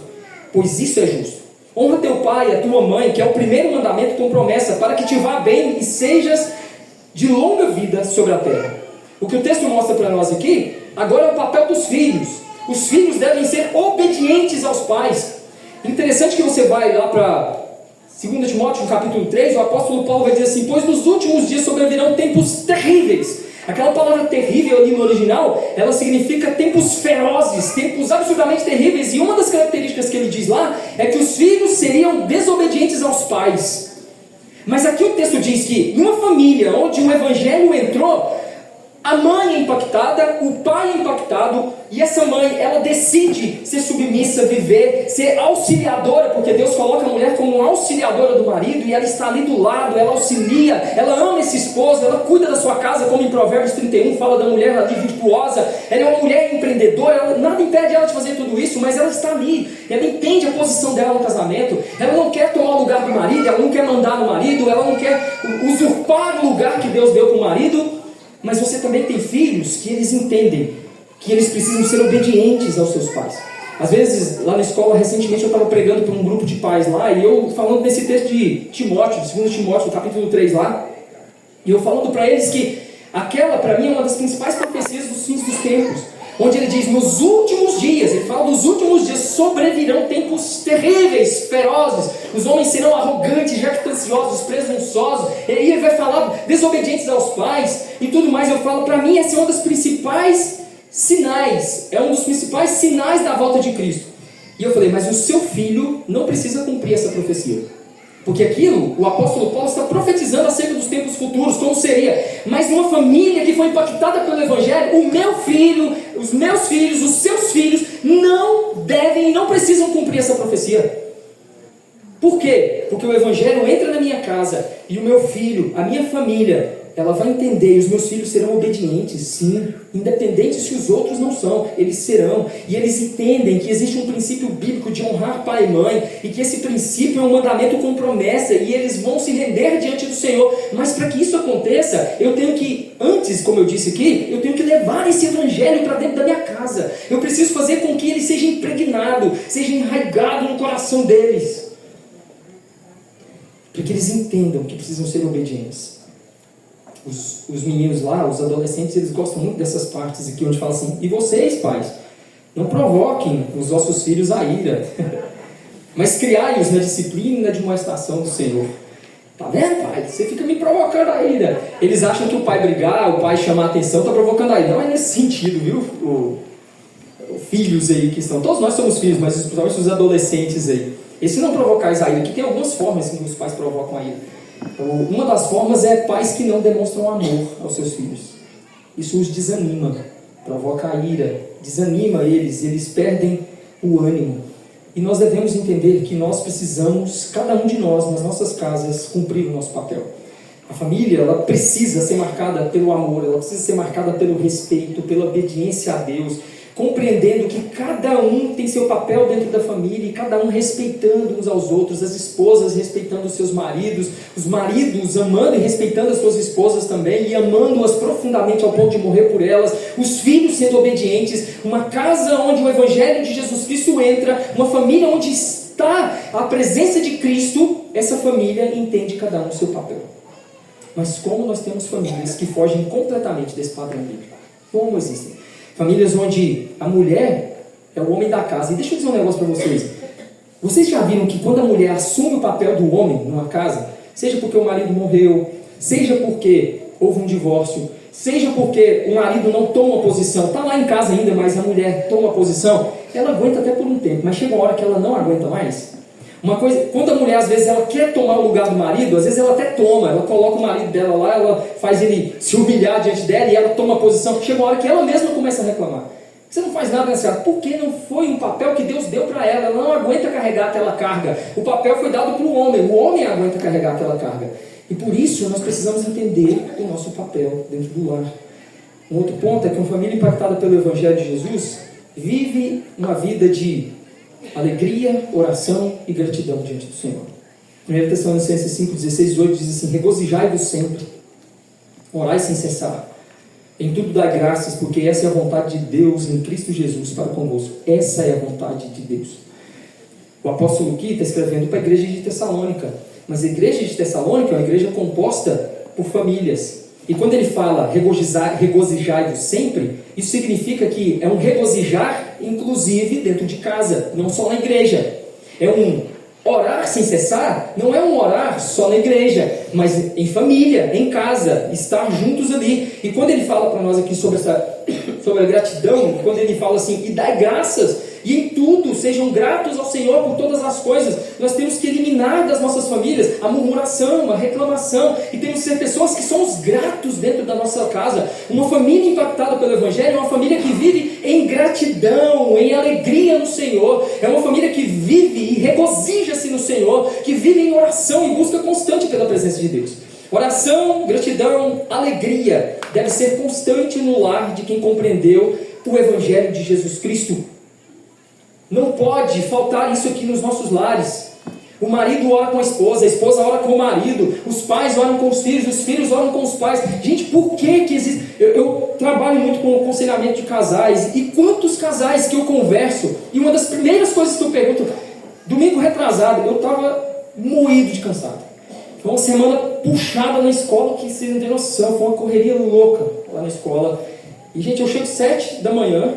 pois isso é justo. Honra teu pai e a tua mãe, que é o primeiro mandamento com promessa, para que te vá bem e sejas de longa vida sobre a terra. O que o texto mostra para nós aqui, agora é o papel dos filhos. Os filhos devem ser obedientes aos pais. Interessante que você vai lá para 2 Timóteo, no capítulo 3, o apóstolo Paulo vai dizer assim: pois nos últimos dias sobrevirão tempos terríveis. Aquela palavra terrível ali no original, ela significa tempos ferozes, tempos absolutamente terríveis. E uma das características que ele diz lá é que os filhos seriam desobedientes aos pais. Mas aqui o texto diz que numa família onde o evangelho entrou, a mãe é impactada, o pai é impactado, e essa mãe, ela decide ser submissa, viver, ser auxiliadora, porque Deus coloca a mulher como auxiliadora do marido, e ela está ali do lado, ela auxilia, ela ama esse esposo, ela cuida da sua casa, como em Provérbios 31 fala da mulher ali virtuosa. Ela é uma mulher empreendedora, nada impede ela de fazer tudo isso, mas ela está ali, ela entende a posição dela no casamento, ela não quer tomar o lugar do marido, ela não quer mandar no marido, ela não quer usurpar o lugar que Deus deu para o marido. Mas você também tem filhos que eles entendem que eles precisam ser obedientes aos seus pais. Às vezes, lá na escola, recentemente eu estava pregando para um grupo de pais lá, e eu falando nesse texto de Timóteo, de 2 Timóteo, no capítulo 3 lá, e eu falando para eles que aquela, para mim, é uma das principais profecias dos fins dos tempos, onde ele diz, nos últimos dias, ele fala dos últimos dias, sobrevirão tempos terríveis, ferozes, os homens serão arrogantes, jactanciosos, presunçosos, e aí ele vai falar desobedientes aos pais, e tudo mais. Eu falo, para mim, essa é uma das principais sinais, é um dos principais sinais da volta de Cristo. E eu falei, mas o seu filho não precisa cumprir essa profecia. Porque aquilo, o apóstolo Paulo está profetizando acerca dos tempos futuros, como seria. Mas numa família que foi impactada pelo Evangelho, o meu filho, os meus filhos, os seus filhos, não devem e não precisam cumprir essa profecia. Por quê? Porque o Evangelho entra na minha casa, e o meu filho, a minha família, ela vai entender, e os meus filhos serão obedientes, sim, independente se os outros não são, eles serão, e eles entendem que existe um princípio bíblico de honrar pai e mãe, e que esse princípio é um mandamento com promessa, e eles vão se render diante do Senhor. Mas para que isso aconteça, eu tenho que, antes, como eu disse aqui, eu tenho que levar esse evangelho para dentro da minha casa. Eu preciso fazer com que ele seja impregnado, seja enraizado no coração deles, para que eles entendam que precisam ser obedientes. Os meninos lá, os adolescentes, eles gostam muito dessas partes aqui, onde fala assim, e vocês, pais, não provoquem os vossos filhos a ira, mas criai-os na disciplina e na demonstração do Senhor. Tá vendo, pai? Você fica me provocando a ira. Eles acham que o pai brigar, o pai chamar a atenção, está provocando a ira. Não é nesse sentido, viu? Filhos aí que estão, todos nós somos filhos, mas principalmente os adolescentes aí. Esse não provocar a ira, que tem algumas formas que os pais provocam a ira. Uma das formas é pais que não demonstram amor aos seus filhos. isso os desanima, provoca a ira, desanima eles perdem o ânimo. E nós devemos entender que nós precisamos, cada um de nós, nas nossas casas, cumprir o nosso papel. A família, ela precisa ser marcada pelo amor, ela precisa ser marcada pelo respeito, pela obediência a Deus, compreendendo que cada um tem seu papel dentro da família e cada um respeitando uns aos outros, as esposas respeitando os seus maridos, os maridos amando e respeitando as suas esposas também e amando-as profundamente ao ponto de morrer por elas, os filhos sendo obedientes, uma casa onde o Evangelho de Jesus Cristo entra, uma família onde está a presença de Cristo, essa família entende cada um o seu papel. Mas como nós temos famílias que fogem completamente desse padrão bíblico? Como existem? Famílias onde a mulher é o homem da casa. E deixa eu dizer um negócio para vocês. Vocês já viram que quando a mulher assume o papel do homem numa casa, seja porque o marido morreu, seja porque houve um divórcio, seja porque o marido não toma posição, está lá em casa ainda, mas a mulher toma posição, ela aguenta até por um tempo, mas chega uma hora que ela não aguenta mais. Uma coisa, quando a mulher às vezes ela quer tomar o lugar do marido, às vezes ela até toma, ela coloca o marido dela lá, ela faz ele se humilhar diante dela e ela toma a posição, chega uma hora que ela mesma começa a reclamar. Você não faz nada nessa hora, porque não foi um papel que Deus deu para ela, ela não aguenta carregar aquela carga, o papel foi dado para o homem aguenta carregar aquela carga. E por isso nós precisamos entender o nosso papel dentro do lar. Um outro ponto é que uma família impactada pelo Evangelho de Jesus vive uma vida de alegria, oração e gratidão diante do Senhor. 1 Tessalonicenses 5, 16, 18 diz assim: regozijai-vos sempre, orai sem cessar, em tudo dai graças, porque essa é a vontade de Deus em Cristo Jesus para convosco. Essa é a vontade de Deus. O apóstolo aqui está escrevendo para a igreja de Tessalônica, mas a igreja de Tessalônica é uma igreja composta por famílias. E quando ele fala regozijai-vos sempre, isso significa que é um regozijar, inclusive, dentro de casa, não só na igreja. É um orar sem cessar, não é um orar só na igreja, mas em família, em casa, estar juntos ali. E quando ele fala para nós aqui sobre a gratidão, quando ele fala assim, e dai graças, e em tudo sejam gratos ao Senhor por todas as coisas, nós temos que eliminar das nossas famílias a murmuração, a reclamação, e temos que ser pessoas que somos gratos dentro da nossa casa. Uma família impactada pelo Evangelho é uma família que vive em gratidão, em alegria no Senhor, é uma família que vive e regozija-se no Senhor, que vive em oração e busca constante pela presença de Deus. Oração, gratidão, alegria deve ser constante no lar de quem compreendeu o Evangelho de Jesus Cristo. Não pode faltar isso aqui nos nossos lares. O marido ora com a esposa ora com o marido, os pais oram com os filhos oram com os pais. Gente, por que existe? Eu trabalho muito com o aconselhamento de casais, e quantos casais que eu converso, e uma das primeiras coisas que eu pergunto, domingo retrasado, eu estava moído de cansado. Foi uma semana puxada na escola, que vocês não têm noção, foi uma correria louca lá na escola. E gente, eu chego 7 da manhã,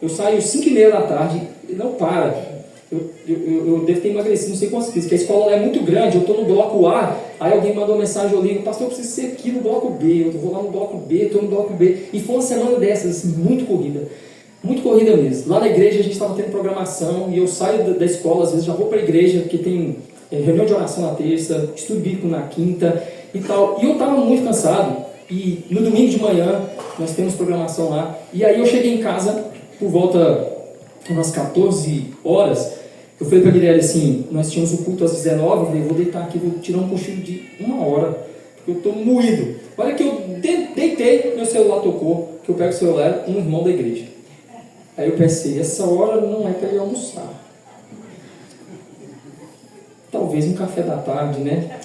eu saio 5:30 da tarde, e não para. Eu devo ter emagrecido não sei quantos quilos, porque a escola lá é muito grande, eu estou no bloco A, aí alguém mandou uma mensagem, eu ligo, pastor, eu preciso ser aqui no bloco B, eu vou lá no bloco B, estou no bloco B, e foi uma semana dessas, assim, muito corrida mesmo. Lá na igreja a gente estava tendo programação, e eu saio da escola, às vezes já vou para a igreja, porque tem reunião de oração na terça, estudo bíblico na quinta, e tal, e eu estava muito cansado, e no domingo de manhã, nós temos programação lá, e aí eu cheguei em casa, por volta umas 14 horas, eu falei para a Guilherme assim, nós tínhamos o culto às 19, eu falei, vou deitar aqui, vou tirar um cochilo de 1 hora, porque eu estou moído. Olha que eu deitei, meu celular tocou, que eu pego o celular, um irmão da igreja. Aí eu pensei, essa hora não é para ir almoçar. Talvez um café da tarde, né?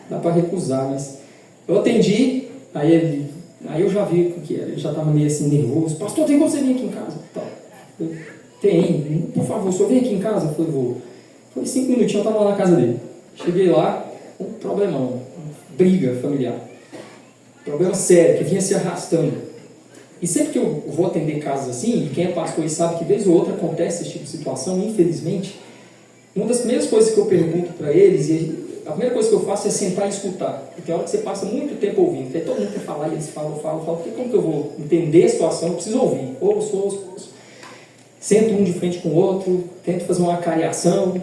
Dá para recusar, mas... Eu atendi, aí eu já vi o que era, ele já estava meio assim nervoso. Pastor, tem como você vir aqui em casa? Tal. Tem, por favor, o senhor vem aqui em casa? Eu falei, vou. Foi 5 minutinhos, eu estava lá na casa dele. Cheguei lá, um problemão, briga familiar. Problema sério, que vinha se arrastando. E sempre que eu vou atender casos assim, e quem é pastor e sabe que vez ou outra acontece esse tipo de situação, infelizmente, uma das primeiras coisas que eu pergunto para eles, e a primeira coisa que eu faço é sentar e escutar. Porque é hora que você passa muito tempo ouvindo. Porque todo mundo quer falar e eles falam. Porque como que eu vou entender a situação? Eu preciso ouvir. Ouço. Sento um de frente com o outro, tento fazer uma cariação,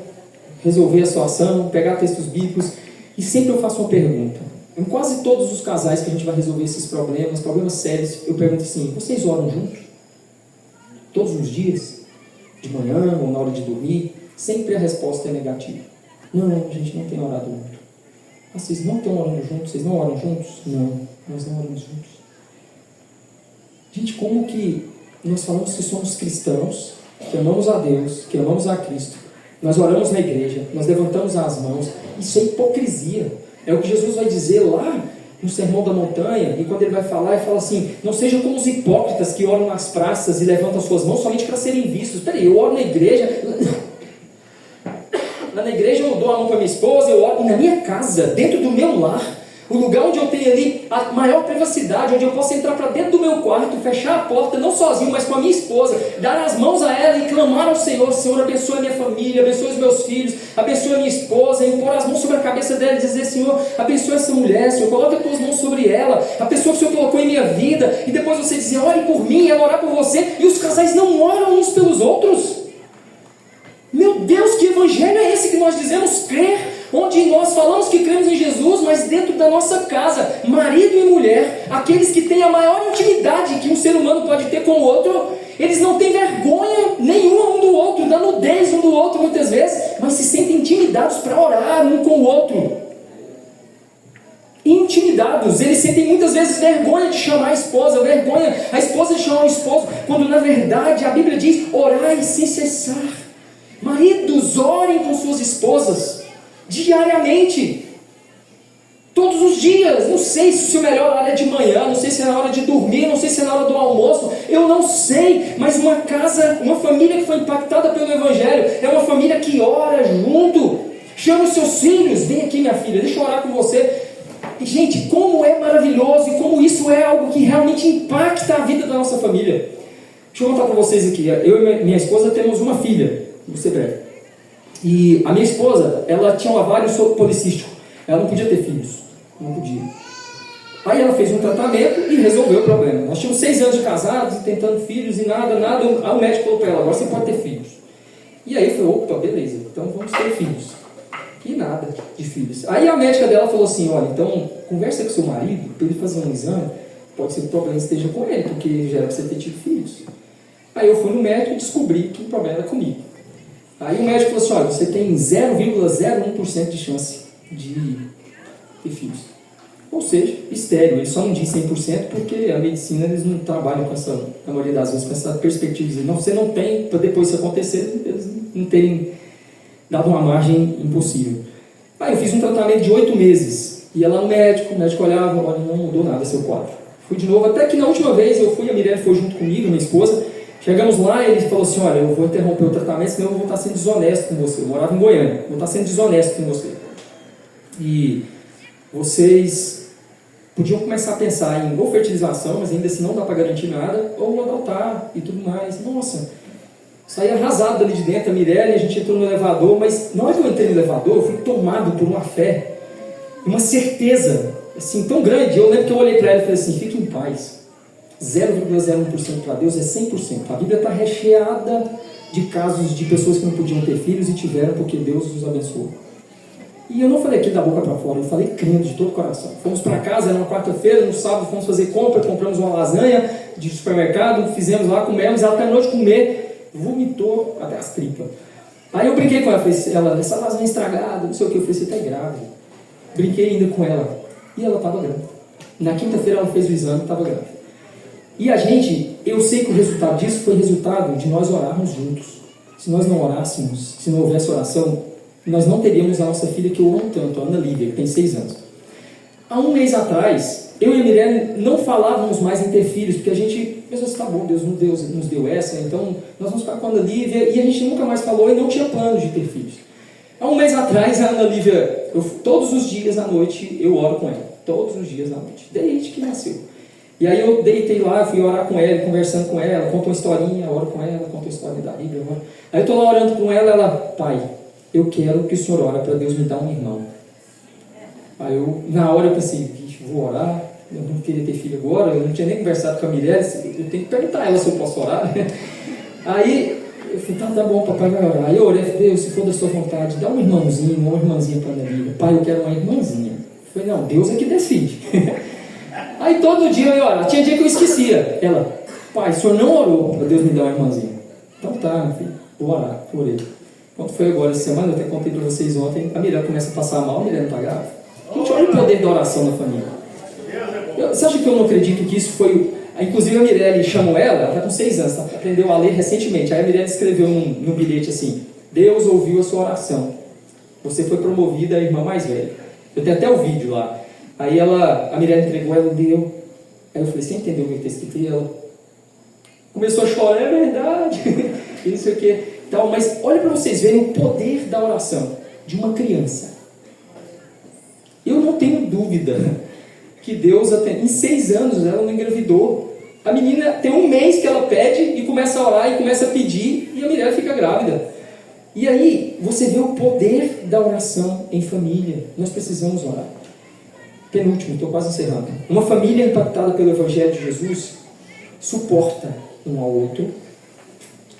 resolver a situação, pegar textos bíblicos, e sempre eu faço uma pergunta. Em quase todos os casais que a gente vai resolver esses problemas sérios, eu pergunto assim: vocês oram juntos? Todos os dias? De manhã ou na hora de dormir? Sempre a resposta é negativa. Não, a gente não tem orado junto. Ah, vocês não estão orando juntos? Vocês não oram juntos? Não, nós não oramos juntos. Gente, como que nós falamos que somos cristãos, que amamos a Deus, que amamos a Cristo, nós oramos na igreja, nós levantamos as mãos, isso é hipocrisia. É o que Jesus vai dizer lá no Sermão da Montanha, e quando ele vai falar, ele fala assim: não sejam como os hipócritas que oram nas praças e levantam suas mãos somente para serem vistos. Peraí, eu oro na igreja, lá na igreja eu dou a mão para minha esposa, eu oro, e na minha casa, dentro do meu lar, o lugar onde eu tenho ali a maior privacidade, onde eu posso entrar para dentro do meu quarto, fechar a porta, não sozinho, mas com a minha esposa, dar as mãos a ela e clamar ao Senhor: Senhor, abençoe a minha família, abençoe os meus filhos, abençoe a minha esposa, e pôr as mãos sobre a cabeça dela e dizer: Senhor, abençoe essa mulher, Senhor, coloque as tuas mãos sobre ela, a pessoa que o Senhor colocou em minha vida, e depois você dizer: ore por mim, ela orar por você, e os casais não oram uns pelos outros. Meu Deus, que evangelho é esse que nós dizemos crer, onde nós falamos que cremos em Jesus, mas dentro da nossa casa, marido e mulher, aqueles que têm a maior intimidade que um ser humano pode ter com o outro, eles não têm vergonha nenhuma um do outro, da nudez um do outro muitas vezes, mas se sentem intimidados para orar um com o outro. Intimidados, eles sentem muitas vezes vergonha de chamar a esposa de chamar o esposo, quando na verdade a Bíblia diz: orai sem cessar. Maridos, orem com suas esposas diariamente, todos os dias. Não sei se o seu melhor horário é de manhã, não sei se é na hora de dormir, não sei se é na hora do almoço, eu não sei, mas uma casa, uma família que foi impactada pelo Evangelho é uma família que ora junto. Chama os seus filhos: vem aqui, minha filha, deixa eu orar com você. E, gente, como é maravilhoso e como isso é algo que realmente impacta a vida da nossa família. Deixa eu contar para vocês aqui. Eu e minha esposa temos uma filha, vou ser breve. E a minha esposa, ela tinha um ovário policístico. Ela não podia ter filhos. Não podia. Aí ela fez um tratamento e resolveu o problema. Nós tínhamos 6 anos de casados e tentando filhos e nada. Aí o médico falou para ela: agora você pode ter filhos. E aí eu falei: opa, beleza, então vamos ter filhos. E nada de filhos. Aí a médica dela falou assim: olha, então conversa com seu marido para ele fazer um exame. Pode ser que o problema esteja com ele, porque já era para você ter tido filhos. Aí eu fui no médico e descobri que o problema era comigo. Aí o médico falou assim: olha, você tem 0,01% de chance de ter filhos. Ou seja, estéril. Ele só não diz 100% porque a medicina, eles não trabalham com essa, na maioria das vezes, com essa perspectiva de dizer: não, você não tem, para depois isso acontecer, eles não terem dado uma margem impossível. Aí eu fiz um tratamento de 8 meses. Ia lá no médico, o médico olhava: olha, não mudou nada seu quadro. Fui de novo, até que na última vez eu fui, a Mirelle foi junto comigo, minha esposa. Chegamos lá e ele falou assim: olha, eu vou interromper o tratamento, senão eu vou estar sendo desonesto com você. Eu morava em Goiânia, vou estar sendo desonesto com você. E vocês podiam começar a pensar em ou fertilização, mas ainda assim não dá para garantir nada, ou adotar e tudo mais. Nossa, saí arrasado dali de dentro, a Mirelle, a gente entrou no elevador, mas na hora que eu entrei no elevador, eu fui tomado por uma fé, uma certeza assim tão grande. Eu lembro que eu olhei para ela e falei assim: fique em paz. 0,01% para Deus é 100%. A Bíblia está recheada de casos de pessoas que não podiam ter filhos e tiveram porque Deus os abençoou. E eu não falei aqui da boca para fora, eu falei crendo de todo o coração. Fomos para casa, era uma quarta-feira, no sábado fomos fazer compra, compramos uma lasanha de supermercado, fizemos lá, comemos, ela terminou de comer, vomitou até as tripas. Aí eu brinquei com ela, falei: ela, essa lasanha estragada, não sei o que, eu falei: você está grávida. Brinquei ainda com ela, e ela estava grávida. Na quinta-feira ela fez o exame, estava grávida. E a gente, eu sei que o resultado disso foi resultado de nós orarmos juntos. Se nós não orássemos, se não houvesse oração, nós não teríamos a nossa filha que eu amo tanto, a Ana Lívia, que tem 6 anos. Há um mês atrás, eu e a Mirelle não falávamos mais em ter filhos, porque a gente pensou assim: tá bom, Deus nos deu essa, então nós vamos ficar com a Ana Lívia, e a gente nunca mais falou e não tinha planos de ter filhos. Há um mês atrás, a Ana Lívia, todos os dias à noite eu oro com ela, todos os dias à noite, desde que nasceu. E aí eu deitei lá, fui orar com ela, conversando com ela, conto uma historinha, oro com ela, conto a história da Bíblia. Aí eu estou lá orando com ela, ela: pai, eu quero que o senhor ore para Deus me dar um irmão. Aí eu, na hora eu pensei: vixe, vou orar, eu não queria ter filho agora, eu não tinha nem conversado com a Mirelle, eu tenho que perguntar a ela se eu posso orar. Aí eu falei: tá bom, papai vai orar. Aí eu orei: Deus, se for da sua vontade, dá um irmãozinho, uma irmãzinha para a Ana Lívia. Pai, eu quero uma irmãzinha. Eu falei, não, Deus é que decide. Aí todo dia eu ia orar. Tinha dia que eu esquecia. Ela, pai, o senhor não orou para Deus me dar uma irmãzinha? Então tá, meu filho, vou orar. Orei. Quando foi agora essa semana, eu até contei para vocês ontem, a Mirella começa a passar mal, a Mirella não está grávida. Gente, olha o poder da oração na família. Você acha que eu não acredito que isso foi... Inclusive a Mirella chamou ela está com 6 anos, aprendeu a ler recentemente. Aí a Mirella escreveu num bilhete assim, Deus ouviu a sua oração. Você foi promovida a irmã mais velha. Eu tenho até o vídeo lá. Aí a Mirella entregou, ela deu. Aí eu falei, você entendeu o que está escrito? E ela começou a chorar, é verdade. E não sei o que. Então, mas olha para vocês verem o poder da oração de uma criança. Eu não tenho dúvida que Deus, até em 6 anos, ela não engravidou. A menina tem 1 mês que ela pede e começa a orar e começa a pedir e a mulher fica grávida. E aí, você vê o poder da oração em família. Nós precisamos orar. Penúltimo, estou quase encerrando. Uma família impactada pelo Evangelho de Jesus suporta um ao outro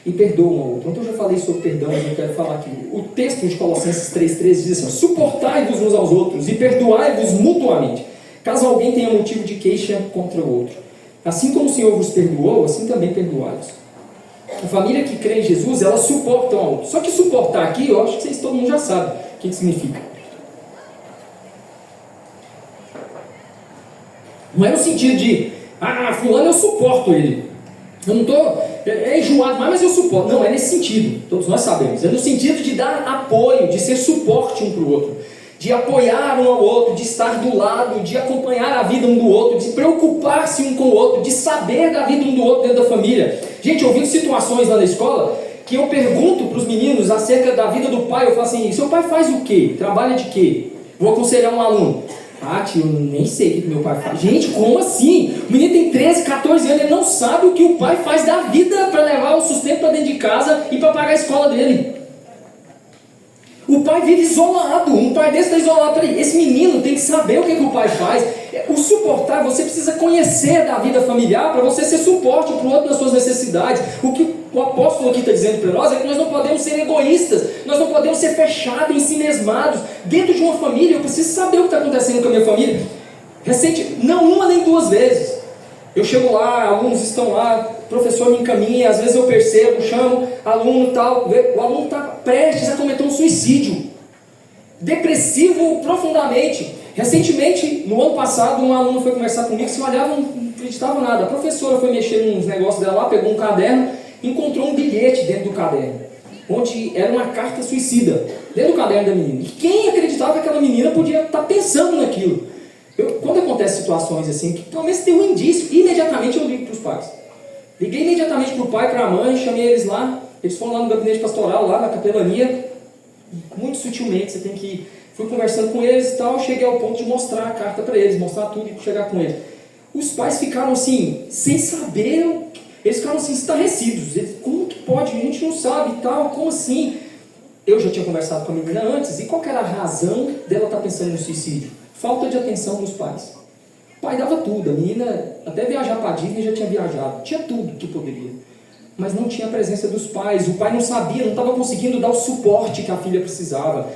e perdoa um ao outro. Então, eu já falei sobre perdão, mas eu quero falar aqui. O texto de Colossenses 3,13 diz assim, suportai-vos uns aos outros e perdoai-vos mutuamente, caso alguém tenha motivo de queixa contra o outro. Assim como o Senhor vos perdoou, assim também perdoai-vos. A família que crê em Jesus, ela suporta um ao outro. Só que suportar aqui, eu acho que todo mundo já sabe o que significa. Não é no sentido de, fulano eu suporto ele. Eu não estou enjoado mais, mas eu suporto. Não, é nesse sentido, todos nós sabemos. É no sentido de dar apoio, de ser suporte um para o outro, de apoiar um ao outro, de estar do lado, de acompanhar a vida um do outro, de preocupar-se um com o outro, de saber da vida um do outro dentro da família. Gente, eu vi situações lá na escola que eu pergunto para os meninos acerca da vida do pai. Eu falo assim, seu pai faz o quê? Trabalha de quê? Vou aconselhar um aluno. Tio, eu nem sei o que meu pai faz. Gente, como assim? O menino tem 13, 14 anos, ele não sabe o que o pai faz da vida para levar o sustento para dentro de casa e para pagar a escola dele. O pai vive isolado, um pai desse está isolado. Peraí, esse menino tem que saber o que o pai faz. O suportar, você precisa conhecer da vida familiar para você ser suporte para o outro nas suas necessidades. O que o apóstolo aqui está dizendo para nós é que nós não podemos ser egoístas, nós não podemos ser fechados, ensimesmados. Dentro de uma família, eu preciso saber o que está acontecendo com a minha família. Não uma nem 2 vezes. Eu chego lá, alunos estão lá, o professor me encaminha, às vezes eu percebo, chamo aluno e tal, o aluno está prestes a cometer um suicídio, depressivo profundamente. Recentemente, no ano passado, um aluno foi conversar comigo, se olhava, não acreditava nada. A professora foi mexer nos negócios dela lá, pegou um caderno, encontrou um bilhete dentro do caderno, onde era uma carta suicida, dentro do caderno da menina. E quem acreditava que aquela menina podia estar pensando naquilo? Quando acontecem situações assim, que pelo menos tem um indício, imediatamente eu ligo para os pais. Liguei imediatamente para o pai e para a mãe, chamei eles lá, eles foram lá no gabinete pastoral, lá na capelania, muito sutilmente, fui conversando com eles e tal, cheguei ao ponto de mostrar a carta para eles, mostrar tudo e chegar com eles. Os pais ficaram assim, sem saber, eles ficaram assim, estarrecidos. Como que pode? A gente não sabe e tal, como assim? Eu já tinha conversado com a menina antes, e qual que era a razão dela estar pensando no suicídio? Falta de atenção dos pais. O pai dava tudo, a menina até viajar para a Disney já tinha viajado, tinha tudo que poderia, mas não tinha a presença dos pais. O pai não sabia, não estava conseguindo dar o suporte que a filha precisava.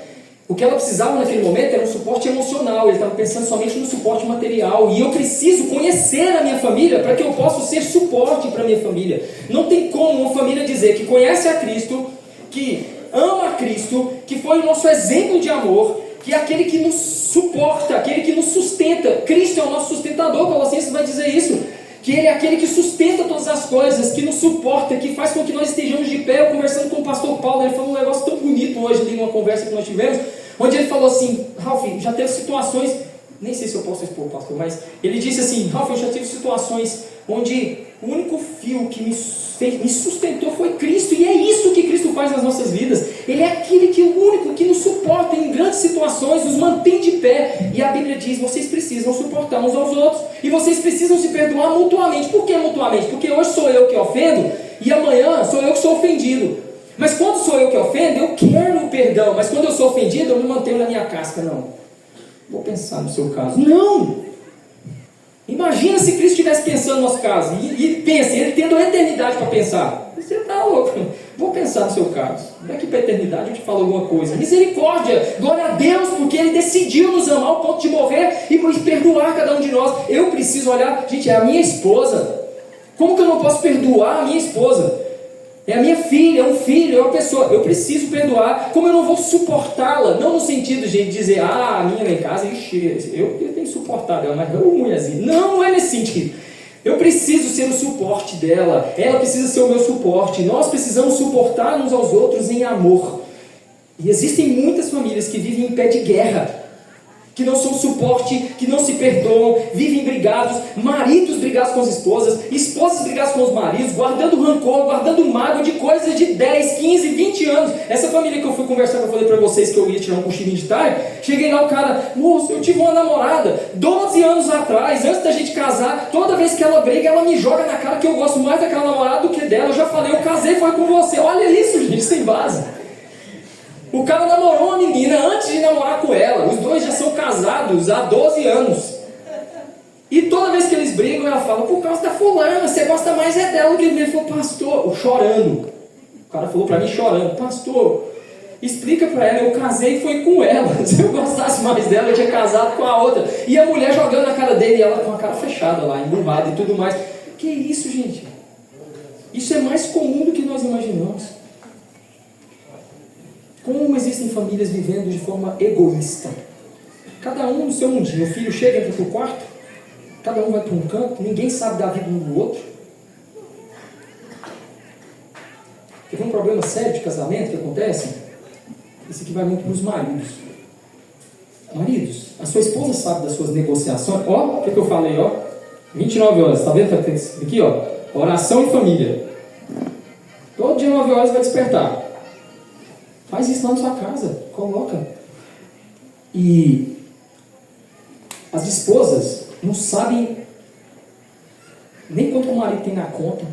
O que ela precisava naquele momento era um suporte emocional, ele estava pensando somente no suporte material, e eu preciso conhecer a minha família para que eu possa ser suporte para a minha família. Não tem como uma família dizer que conhece a Cristo, que ama a Cristo, que foi o nosso exemplo de amor, que é aquele que nos suporta, aquele que nos sustenta. Cristo é o nosso sustentador, Colossenses vai dizer isso, que Ele é aquele que sustenta todas as coisas, que nos suporta, que faz com que nós estejamos de pé. Eu conversando com o pastor Paulo, ele falou um negócio tão bonito hoje ali numa conversa que nós tivemos, onde ele falou assim, Ralf, já teve situações, nem sei se eu posso expor, pastor, mas ele disse assim, Ralf, eu já tive situações onde o único fio que me sustentou foi Cristo, e é isso que Cristo faz nas nossas vidas. Ele é aquele que o único que nos suporta em grandes situações, nos mantém de pé, e a Bíblia diz, vocês precisam suportar uns aos outros, e vocês precisam se perdoar mutuamente. Por que mutuamente? Porque hoje sou eu que ofendo, e amanhã sou eu que sou ofendido. Mas quando sou eu que ofendo, eu quero o perdão, mas quando eu sou ofendido, eu me mantenho na minha casca. Não, vou pensar no seu caso. Não! Imagina se Cristo estivesse pensando no nosso caso, e pensa, ele tendo a eternidade para pensar. Você está louco, vou pensar no seu caso. Daqui para a eternidade eu te falo alguma coisa. Misericórdia, glória a Deus, porque Ele decidiu nos amar ao ponto de morrer e perdoar cada um de nós. Eu preciso olhar, gente, é a minha esposa. Como que eu não posso perdoar a minha esposa? É a minha filha, é um filho, é uma pessoa. Eu preciso perdoar. Como eu não vou suportá-la? Não no sentido de dizer, a minha lá em casa, ixi, eu tenho que suportar ela, mas eu mulherzinha. Não é nesse sentido. Eu preciso ser o suporte dela. Ela precisa ser o meu suporte. Nós precisamos suportar uns aos outros em amor. E existem muitas famílias que vivem em pé de guerra, que não são suporte, que não se perdoam, vivem brigados, maridos brigados com as esposas, esposas brigadas com os maridos, guardando rancor, guardando mágoa de coisas de 10, 15, 20 anos. Essa família que eu fui conversar, que eu falei para vocês que eu ia tirar um cochilinho de tarde, cheguei lá, o cara, moço, eu tive uma namorada 12 anos atrás, antes da gente casar, toda vez que ela briga, ela me joga na cara que eu gosto mais daquela namorada do que dela. Eu já falei, eu casei, foi com você. Olha isso, gente, sem base. O cara namorou uma menina antes de namorar com ela. Os dois já são casados há 12 anos. E toda vez que eles brigam, ela fala, por causa da fulana, você gosta mais é dela do que ele. Ele falou, pastor, chorando. O cara falou pra mim chorando, pastor, explica pra ela, eu casei e foi com ela. Se eu gostasse mais dela, eu tinha casado com a outra. E a mulher jogando na cara dele, e ela com a cara fechada lá, emburrada e tudo mais. Que isso, gente? Isso é mais comum do que nós imaginamos. Como existem famílias vivendo de forma egoísta. Cada um no seu mundinho. O filho chega, entra para o quarto, cada um vai para um canto, ninguém sabe da vida um do outro. Teve um problema sério de casamento que acontece. Isso aqui vai muito para os maridos. Maridos, a sua esposa sabe das suas negociações. Ó, o que eu falei, ó. 29 horas, tá vendo? Aqui, ó. Oração e família. Todo dia 9 horas vai despertar. Faz isso lá na sua casa, coloca. E as esposas não sabem nem quanto o marido tem na conta.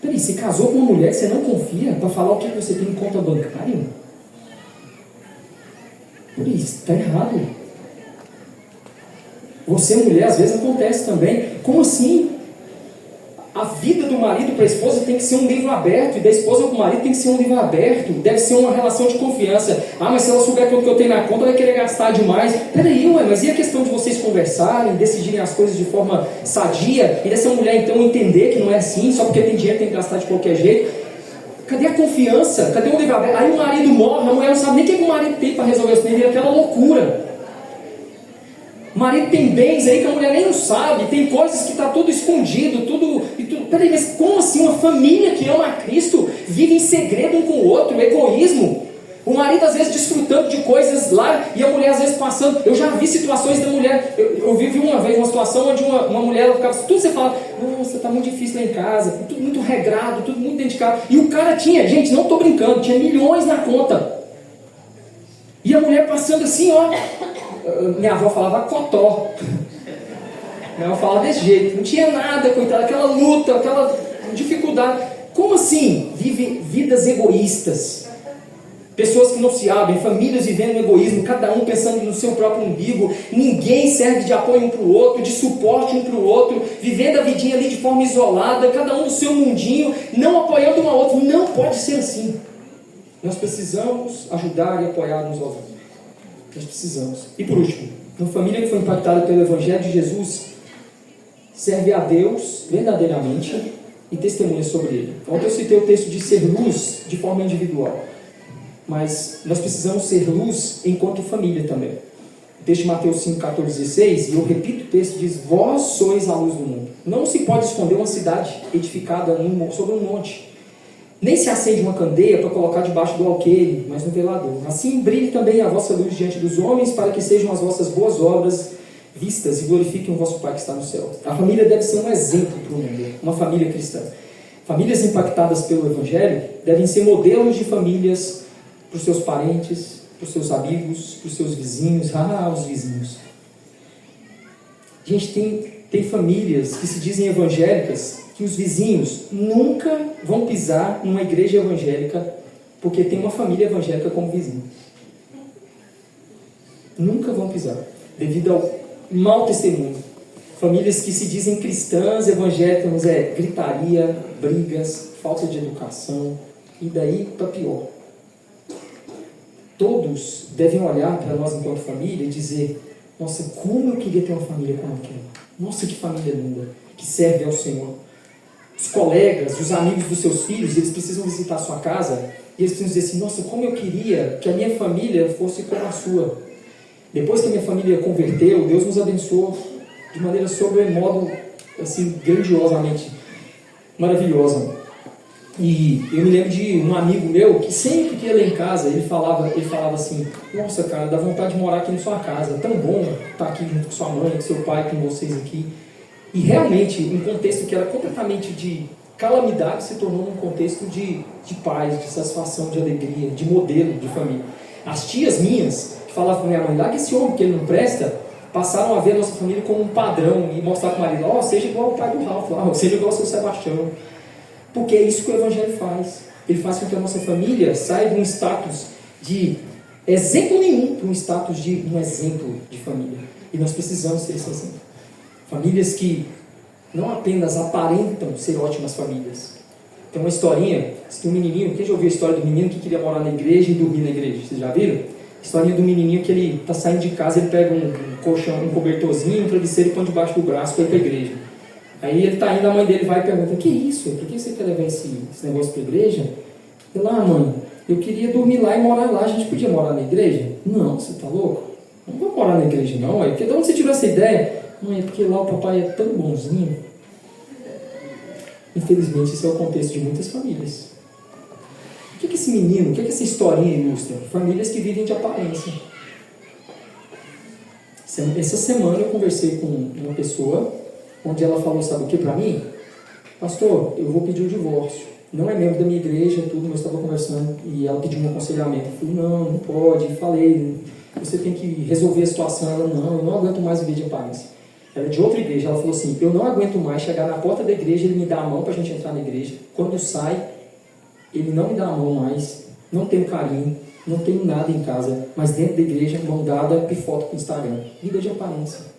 Peraí, você casou com uma mulher que você não confia para falar o que você tem em conta bancária? Peraí, isso está errado. Você, mulher, às vezes acontece também. Como assim? A vida do marido para a esposa tem que ser um livro aberto, e da esposa para o marido tem que ser um livro aberto, deve ser uma relação de confiança. Ah, mas se ela souber quanto que eu tenho na conta, ela vai querer gastar demais. Peraí, mas e a questão de vocês conversarem, decidirem as coisas de forma sadia, e dessa mulher então entender que não é assim, só porque tem dinheiro tem que gastar de qualquer jeito? Cadê a confiança? Cadê o livro aberto? Aí o marido morre, a mulher não sabe nem o que o marido tem para resolver isso, nem aquela loucura. O marido tem bens aí que a mulher nem não sabe, tem coisas que está tudo escondido, tudo. Peraí, mas como assim uma família que ama a Cristo vive em segredo um com o outro, egoísmo? O marido às vezes desfrutando de coisas lá e a mulher às vezes passando. Eu já vi situações da mulher, eu vivi uma vez uma situação onde uma mulher, ela ficava, tudo você fala, nossa, está muito difícil lá em casa, tudo muito regrado, tudo muito dentro de casa. E o cara tinha, gente, não estou brincando, tinha milhões na conta. E a mulher passando assim, ó. Minha avó falava cotó. Minha avó falava desse jeito. Não tinha nada, coitada, aquela luta, aquela dificuldade. Como assim? Vive vidas egoístas. Pessoas que não se abrem, famílias vivendo egoísmo, cada um pensando no seu próprio umbigo. Ninguém serve de apoio um para o outro, de suporte um para o outro, vivendo a vidinha ali de forma isolada, cada um no seu mundinho, não apoiando um ao outro. Não pode ser assim. Nós precisamos ajudar e apoiar uns aos outros. Nós precisamos. E por último, uma família que foi impactada pelo Evangelho de Jesus serve a Deus verdadeiramente e testemunha sobre Ele. Ontem eu citei o texto de ser luz de forma individual, mas nós precisamos ser luz enquanto família também. O texto de Mateus 5, 14, 16, e eu repito o texto, diz: vós sois a luz do mundo. Não se pode esconder uma cidade edificada sobre um monte. Nem se acende uma candeia para colocar debaixo do alqueire, mas no velador. Assim brilhe também a vossa luz diante dos homens, para que sejam as vossas boas obras vistas e glorifiquem o vosso Pai que está no céu. A família deve ser um exemplo para o mundo, uma família cristã. Famílias impactadas pelo Evangelho devem ser modelos de famílias para os seus parentes, para os seus amigos, para os seus vizinhos. Os vizinhos. Gente, tem famílias que se dizem evangélicas, que os vizinhos nunca vão pisar numa igreja evangélica porque tem uma família evangélica como vizinho. Nunca vão pisar, devido ao mau testemunho. Famílias que se dizem cristãs, evangélicas, gritaria, brigas, falta de educação, e daí para pior. Todos devem olhar para nós enquanto família e dizer: nossa, como eu queria ter uma família como aquela. Nossa, que família linda, que serve ao Senhor. Os colegas, os amigos dos seus filhos, eles precisam visitar a sua casa e eles precisam dizer assim: nossa, como eu queria que a minha família fosse como a sua. Depois que a minha família converteu, Deus nos abençoou de maneira sobremodo, assim, grandiosamente maravilhosa. E eu me lembro de um amigo meu que sempre que ia lá em casa, ele falava assim: nossa, cara, dá vontade de morar aqui na sua casa, é tão bom estar aqui junto com sua mãe, com seu pai, com vocês aqui. E realmente, um contexto que era completamente de calamidade se tornou um contexto de paz, de satisfação, de alegria, de modelo de família. As tias minhas, que falavam para minha mãe: larga esse homem que ele não presta, passaram a ver a nossa família como um padrão e mostrar para o marido: ó, seja igual ao pai do Ralph, seja igual ao seu Sebastião. Porque é isso que o Evangelho faz. Ele faz com que a nossa família saia de um status de exemplo nenhum para um status de um exemplo de família. E nós precisamos ter esse exemplo. Famílias que não apenas aparentam ser ótimas famílias. Tem uma historinha, tem um menininho, quem já ouviu a história do menino que queria morar na igreja e dormir na igreja? Vocês já viram? A historinha do menininho que ele está saindo de casa, ele pega um colchão, um cobertorzinho, um travesseiro e põe debaixo do braço para ir para a igreja. Aí ele está indo, a mãe dele vai e pergunta: que isso? Por que você quer levar esse negócio para a igreja? Ele: ah, mãe, eu queria dormir lá e morar lá, a gente podia morar na igreja? Não, você está louco? Não vou morar na igreja não, porque de onde você tirou essa ideia? Mãe, é porque lá o papai é tão bonzinho. Infelizmente, esse é o contexto de muitas famílias. O que esse menino, o que essa historinha ilustra? Famílias que vivem de aparência. Essa semana eu conversei com uma pessoa onde ela falou: sabe o que para mim? Pastor, eu vou pedir o divórcio. Não é membro da minha igreja, tudo, mas eu estava conversando e ela pediu um aconselhamento. Eu falei: não pode. Falei: você tem que resolver a situação. Ela: não, eu não aguento mais viver de aparência. Ela é de outra igreja. Ela falou assim: eu não aguento mais chegar na porta da igreja, ele me dá a mão para a gente entrar na igreja. Quando sai, ele não me dá a mão mais, não tenho carinho, não tenho nada em casa, mas dentro da igreja, mão dada e foto para o Instagram. Vida de aparência.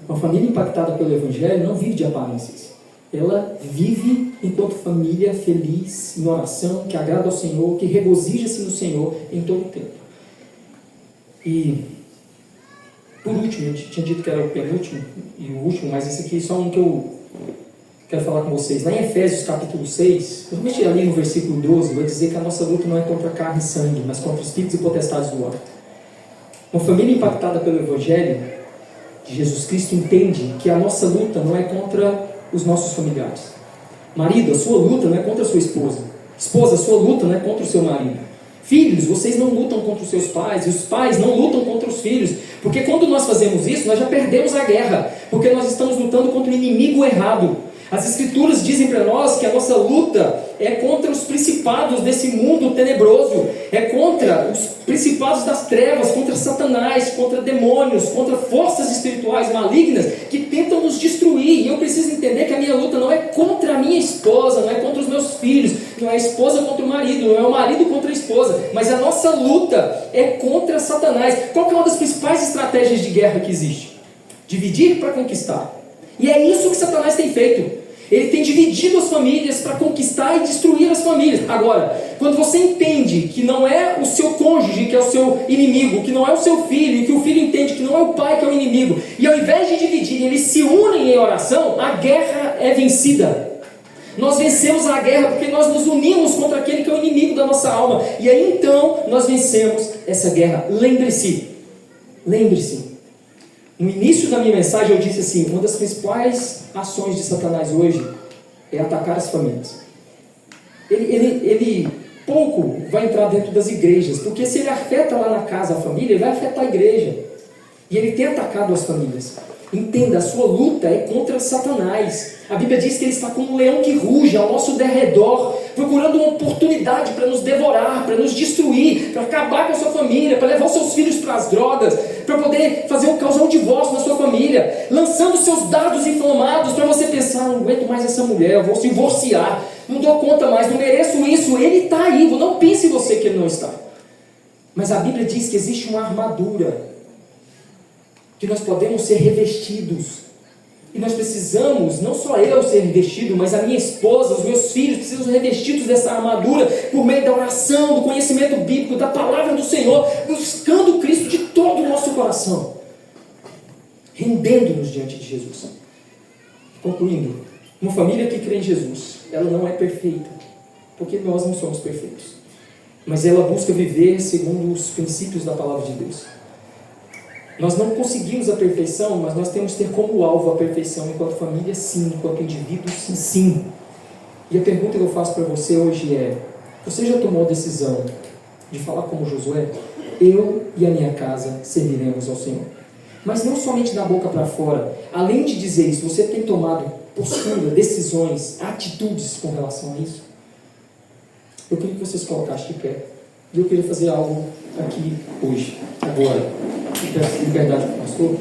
Uma família impactada pelo Evangelho não vive de aparências. Ela vive enquanto família feliz, em oração, que agrada ao Senhor, que regozija-se no Senhor em todo o tempo. E, por último, eu tinha dito que era o penúltimo e o último, mas esse aqui é só um que eu quero falar com vocês. Lá em Efésios capítulo 6, principalmente ali no versículo 12, vai dizer que a nossa luta não é contra carne e sangue, mas contra os espíritos e potestades do ar. Uma família impactada pelo Evangelho de Jesus Cristo entende que a nossa luta não é contra os nossos familiares. Marido, a sua luta não é contra a sua esposa. Esposa, a sua luta não é contra o seu marido. Filhos, vocês não lutam contra os seus pais, e os pais não lutam contra os filhos, porque quando nós fazemos isso, nós já perdemos a guerra, porque nós estamos lutando contra o inimigo errado. As Escrituras dizem para nós que a nossa luta é contra os principados desse mundo tenebroso, é contra os principados das trevas, contra Satanás, contra demônios, contra forças espirituais malignas que tentam nos destruir. E eu preciso entender que a minha luta não é contra a minha esposa, não é contra os meus filhos, não é a esposa contra o marido, não é o marido contra a esposa, mas a nossa luta é contra Satanás. Qual que é uma das principais estratégias de guerra que existe? Dividir para conquistar. E é isso que Satanás tem feito. Ele tem dividido as famílias para conquistar e destruir as famílias. Agora, quando você entende que não é o seu cônjuge que é o seu inimigo, que não é o seu filho, e que o filho entende que não é o pai que é o inimigo, e ao invés de dividir, eles se unem em oração, a guerra é vencida. Nós vencemos a guerra porque nós nos unimos contra aquele que é o inimigo da nossa alma. E aí então nós vencemos essa guerra. Lembre-se. No início da minha mensagem eu disse assim: uma das principais ações de Satanás hoje é atacar as famílias. Ele pouco vai entrar dentro das igrejas, porque se ele afeta lá na casa a família, ele vai afetar a igreja. E ele tem atacado as famílias. Entenda, a sua luta é contra Satanás. A Bíblia diz que ele está como um leão que ruge ao nosso derredor, procurando uma oportunidade para nos devorar, para nos destruir, para acabar com a sua família, para levar os seus filhos para as drogas, para poder causar um divórcio na sua família, lançando seus dardos inflamados para você pensar: não aguento mais essa mulher, eu vou se divorciar, não dou conta mais, não mereço isso. Ele está aí, não pense em você que ele não está. Mas a Bíblia diz que existe uma armadura, que nós podemos ser revestidos E nós precisamos, não só eu ser revestido, mas a minha esposa, os meus filhos precisam ser revestidos dessa armadura por meio da oração, do conhecimento bíblico, da palavra do Senhor, buscando Cristo de todo o nosso coração, rendendo-nos diante de Jesus. Concluindo, uma família que crê em Jesus, ela não é perfeita, porque nós não somos perfeitos, mas ela busca viver segundo os princípios da palavra de Deus. Nós não conseguimos a perfeição, mas nós temos que ter como alvo a perfeição enquanto família, sim, enquanto indivíduo, sim. E a pergunta que eu faço para você hoje é: você já tomou a decisão de falar como Josué? Eu e a minha casa serviremos ao Senhor. Mas não somente da boca para fora. Além de dizer isso, você tem tomado postura, decisões, atitudes com relação a isso? Eu queria que vocês se colocassem de pé. E eu queria fazer algo aqui hoje, agora. Peço liberdade para o pastor.